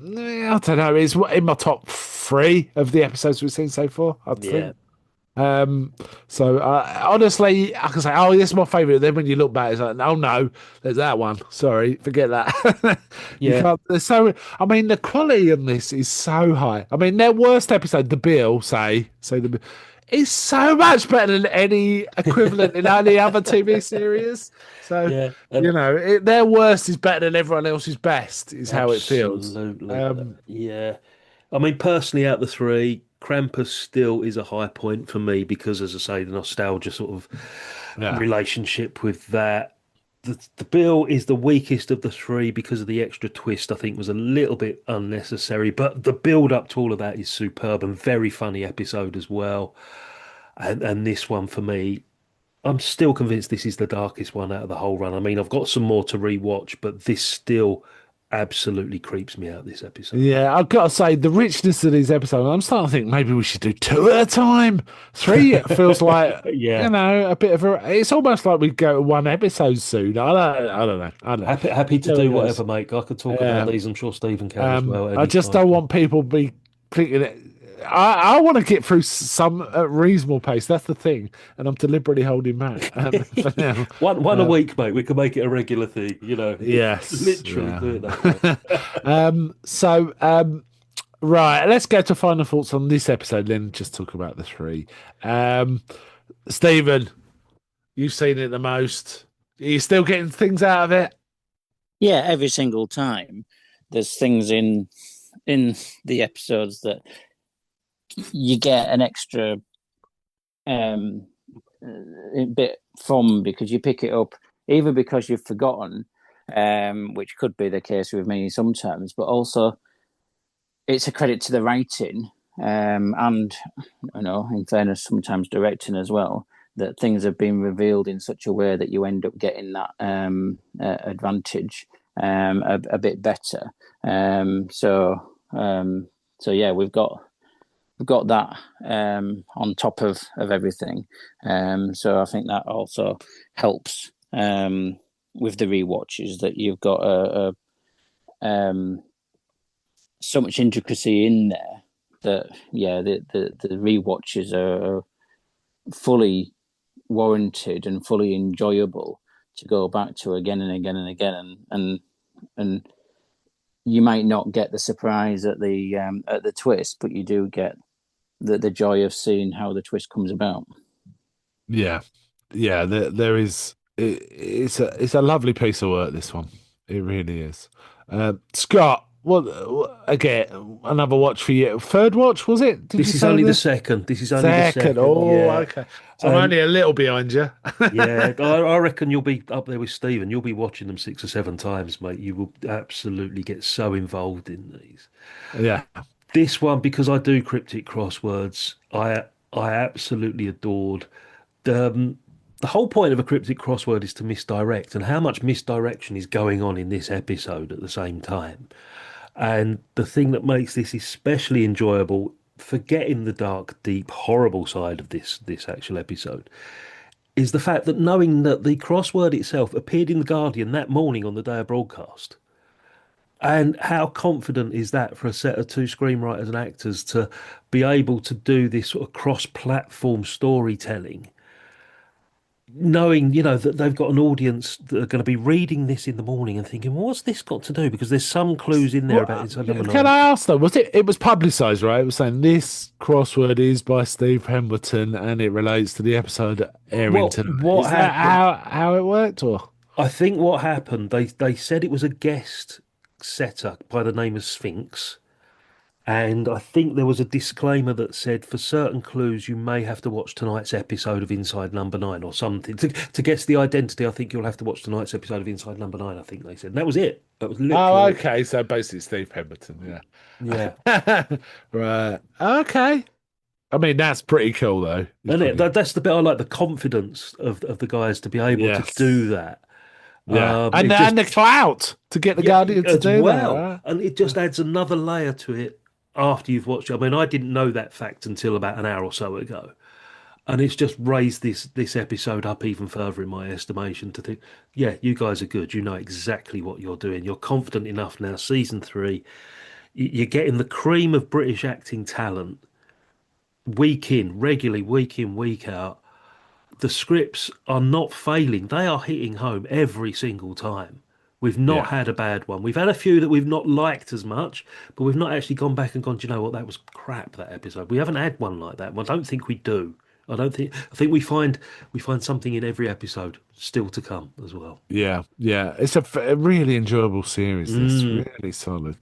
I don't know. It's in my top three of the episodes we've seen so far, I Yeah. think. So honestly, I can say, oh, this is my favorite. Then when you look back, it's like, oh no, there's that one. Sorry, forget that. You Yeah. can't. There's so. I mean, the quality on this is so high. I mean, their worst episode, The Bill, is so much better than any equivalent in any other TV series. So Yeah. And their worst is better than everyone else's best. Is how it feels. absolutely. Yeah. I mean, personally, out of the three, Krampus still is a high point for me because, as I say, the nostalgia sort of Yeah. relationship with that. The Bill is the weakest of the three because of the extra twist, I think was a little bit unnecessary. But the build up to all of that is superb and very funny episode as well. And this one for me, I'm still convinced this is the darkest one out of the whole run. I mean, I've got some more to rewatch, but this still absolutely creeps me out, this episode. Yeah, I've got to say the richness of these episodes. I'm starting to think maybe we should do two at a time. Three it feels like Yeah. a bit of a. It's almost like we go to one episode soon. I don't know. I don't know. Happy to There do it goes. whatever, mate. I could talk about Yeah. these. I'm sure Stephen can as well I just anytime. don't want people be clicking it. I want to get through some at reasonable pace. That's the thing, and I'm deliberately holding back for now. One a week, mate. We can make it a regular thing, you know. Yes, Literally do it that way. Right, let's go to final thoughts on this episode, then just talk about the three. Stephen, you've seen it the most. Are you still getting things out of it? Yeah, every single time there's things in the episodes that you get an extra bit from, because you pick it up either because you've forgotten, which could be the case with me sometimes, but also it's a credit to the writing, and in fairness, sometimes directing as well, that things have been revealed in such a way that you end up getting that advantage a bit better. So yeah, we've got that on top of everything. So I think that also helps with the rewatches, that you've got so much intricacy in there that the rewatches are fully warranted and fully enjoyable to go back to again and again and again, and you might not get the surprise at the twist, but you do get the joy of seeing how the twist comes about. Yeah, yeah. There is. It's a lovely piece of work. This one, it really is. Scott, again, another watch for you. Third watch, was it? Did This you is say only the this? second. This is only the Second. second. Oh, Yeah. okay. So I'm only a little behind you. Yeah, I reckon you'll be up there with Stephen. You'll be watching them 6 or 7 times, mate. You will absolutely get so involved in these. Yeah. This one, because I do cryptic crosswords, I absolutely adored. The whole point of a cryptic crossword is to misdirect, and how much misdirection is going on in this episode at the same time. And the thing that makes this especially enjoyable, forgetting the dark, deep, horrible side of this actual episode, is the fact that knowing that the crossword itself appeared in The Guardian that morning on the day of broadcast. And how confident is that for a set of two screenwriters and actors to be able to do this sort of cross-platform storytelling, knowing, that they've got an audience that are going to be reading this in the morning and thinking, well, what's this got to do? Because there's some clues in there about inside number Can nine. I ask though? It was publicised, right? It was saying this crossword is by Steve Pemberton and it relates to the episode airing Well, tonight. what Is that happened? how it worked, or? I think what happened, they said it was a guest setter by the name of Sphinx. And I think there was a disclaimer that said for certain clues you may have to watch tonight's episode of Inside Number Nine or something. To guess the identity, I think you'll have to watch tonight's episode of Inside Number Nine, I think they said. And that was it. That was Oh, literally okay. So basically, Steve Pemberton. yeah. Yeah. Right. Okay. I mean, that's pretty cool though. It's And pretty. that's the bit I like, the confidence of the guys to be able to do Yes. that. Yeah, and It and just the clout to get the Yeah, Guardian to as do that, well. right? And it just adds another layer to it after you've watched it. I mean, I didn't know that fact until about an hour or so ago. And it's just raised this episode up even further in my estimation to think, yeah, you guys are good. You know exactly what you're doing. You're confident enough now. Season three, you're getting the cream of British acting talent week in, regularly, week in, week out. The scripts are not failing. They are hitting home every single time. We've not Yeah. had a bad one. We've had a few that we've not liked as much, but we've not actually gone back and gone, do you know what, that was crap, that episode. We haven't had one like that. I don't think we do. I think we find something in every episode still to come as well. Yeah, yeah, it's a really enjoyable series. This Mm. really solid.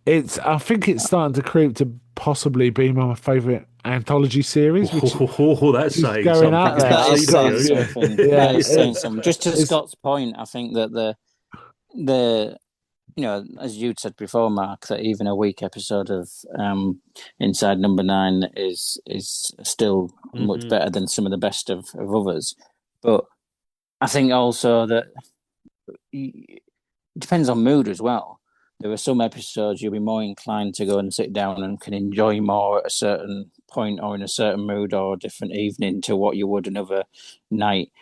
I think it's starting to creep to possibly be my favorite anthology series, which Oh, that's is saying going something, out isn't there. it? That I've is got, saying CW. something. That yeah, is saying something. Just to it's Scott's point, I think that the as you'd said before, Mark, that even a weak episode of Inside Number Nine is still much Hmm. better than some of the best of others. But I think also that it depends on mood as well. There are some episodes you'll be more inclined to go and sit down and can enjoy more at a certain point or in a certain mood or a different evening to what you would another night,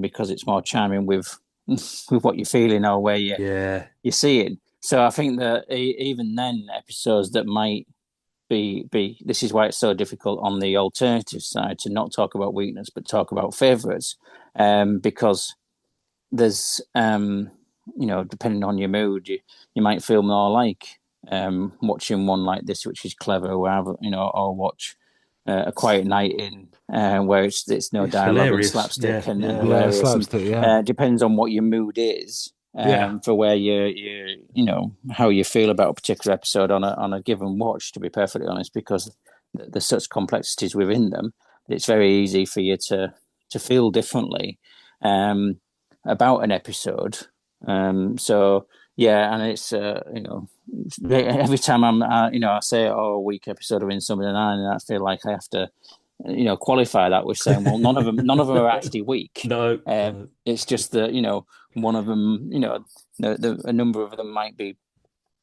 because it's more charming with with what you're feeling or where Yeah. you see it. So I think that even then, episodes that might be this is why it's so difficult on the alternative side to not talk about weakness but talk about favourites, because there's depending on your mood, you might feel more like watching one like this, which is clever, or watch a quiet night in, where it's no It's dialogue and hilarious. Yeah, slapstick and yeah. yeah, hilarious, and slapstick. Yeah, depends on what your mood is, yeah, for where how you feel about a particular episode on a given watch. To be perfectly honest, because there's such complexities within them, it's very easy for you to feel differently um, about an episode. So yeah, and it's every time I say, oh, a week episode of Insomnia 9, and I feel like I have to qualify that with saying, well, none of them are actually weak. No, no. It's just that one of them, a number of them might be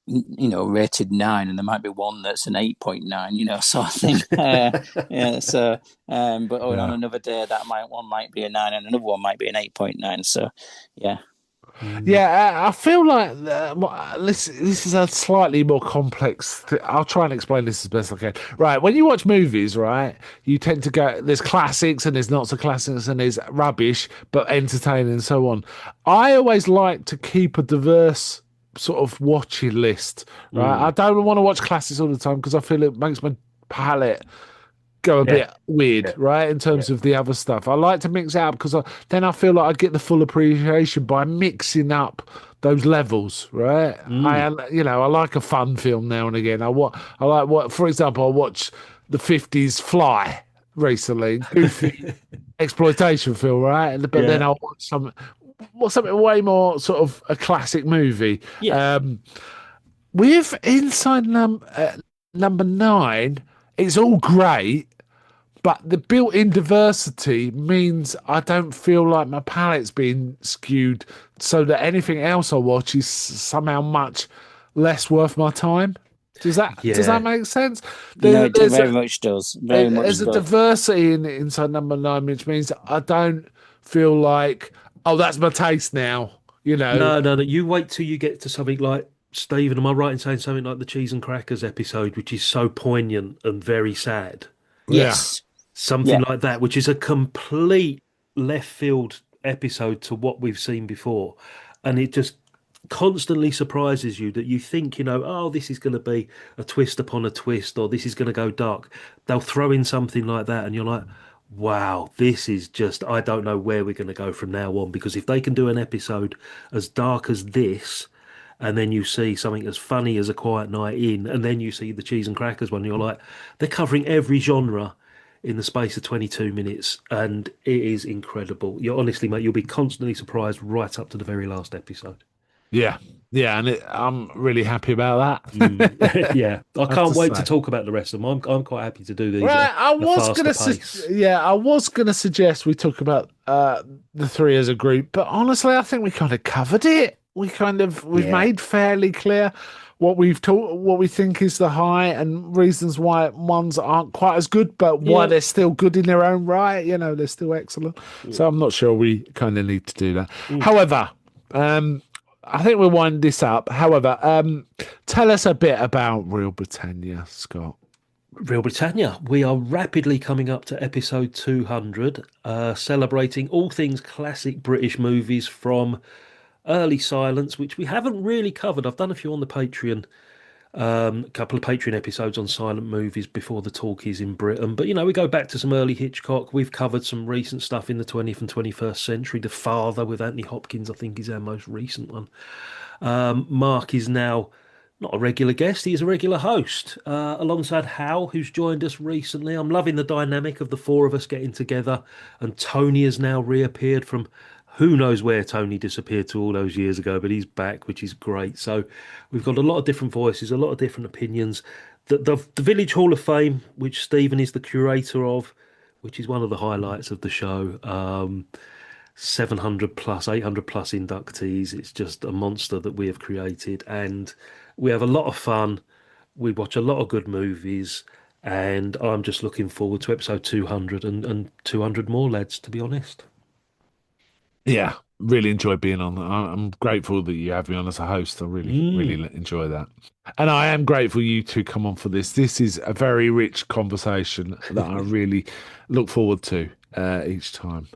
rated 9, and there might be one that's an 8.9, sort of thing. Yeah, so but on yeah. another day that one might be a 9 and another one might be an 8.9. So yeah. Mm. Yeah, I feel like this is a slightly more complex. I'll try and explain this as best I can. Right, when you watch movies, right, you tend to go, there's classics and there's not so classics and there's rubbish, but entertaining and so on. I always like to keep a diverse sort of watching list, right? I Mm. don't want to watch classics all the time because I feel it makes my palate go a Yeah, bit weird, yeah, right? In yeah. terms of the other stuff, I like to mix it up because then I feel like I get the full appreciation by mixing up those levels, right? Mm. I like a fun film now and again. I like for example, I watched the '50s Fly recently, goofy exploitation film, right? But then Yeah, I watched something way more sort of a classic movie. yeah, Um, with Number Nine, it's all great, but the built-in diversity means I don't feel like my palate's being skewed, so that anything else I watch is somehow much less worth my time. Does that yeah. make sense? No, it There's very much does. Very much a does. diversity inside Number Nine, which means I don't feel like, oh, that's my taste now. You know? No, no, no. You wait till you get to something like Stephen. Am I right in saying something like the cheese and crackers episode, which is so poignant and very sad? Yeah, Yes. Something Yeah. like that, which is a complete left field episode to what we've seen before. And it just constantly surprises you that you think, oh, this is going to be a twist upon a twist, or this is going to go dark. They'll throw in something like that, and you're like, wow, this is just, I don't know where we're going to go from now on. Because if they can do an episode as dark as this, and then you see something as funny as A Quiet Night In, and then you see the cheese and crackers one, you're like, they're covering every genre in the space of 22 minutes, and it is incredible. You honestly, mate, you'll be constantly surprised right up to the very last episode. yeah. Yeah, and I'm really happy about that. Yeah, I I have to can't wait to say. talk about the rest of them. I'm quite happy to do these Right, at a faster pace. I was gonna suggest we talk about the three as a group, but honestly, I think we kind of covered it. We've Yeah, made fairly clear what we think is the high and reasons why ones aren't quite as good, but why yeah. they're still good in their own right. You know, they're still excellent. So I'm not sure we kind of need to do that. Mm. However, um, I think we'll wind this up. However, tell us a bit about Real Britannia, Scott. Real Britannia, we are rapidly coming up to episode 200, celebrating all things classic British movies from early silence, which we haven't really covered. I've done a few on the Patreon, a couple of Patreon episodes on silent movies before the talkies in Britain. But, we go back to some early Hitchcock. We've covered some recent stuff in the 20th and 21st century. The Father with Anthony Hopkins, I think, is our most recent one. Mark is now not a regular guest, he is a regular host, alongside Hal, who's joined us recently. I'm loving the dynamic of the four of us getting together, and Tony has now reappeared from who knows where Tony disappeared to all those years ago, but he's back, which is great. So we've got a lot of different voices, a lot of different opinions. The Village Hall of Fame, which Stephen is the curator of, which is one of the highlights of the show. 700 plus, 800 plus inductees. It's just a monster that we have created, and we have a lot of fun. We watch a lot of good movies, and I'm just looking forward to episode 200 and 200 more, lads, to be honest. Yeah, really enjoy being on. I'm grateful that you have me on as a host. I really Mm. enjoy that. And I am grateful you two come on for this. This is a very rich conversation that I really look forward to each time.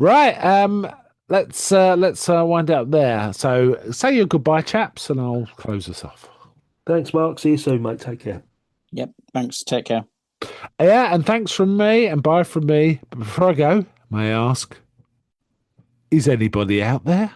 Right, let's wind up there. So say your goodbye, chaps, and I'll close us off. Thanks, Mark. See you soon, mate. Take care. Yep. Thanks. Take care. Yeah, and thanks from me and bye from me. But before I go, may I ask, is anybody out there?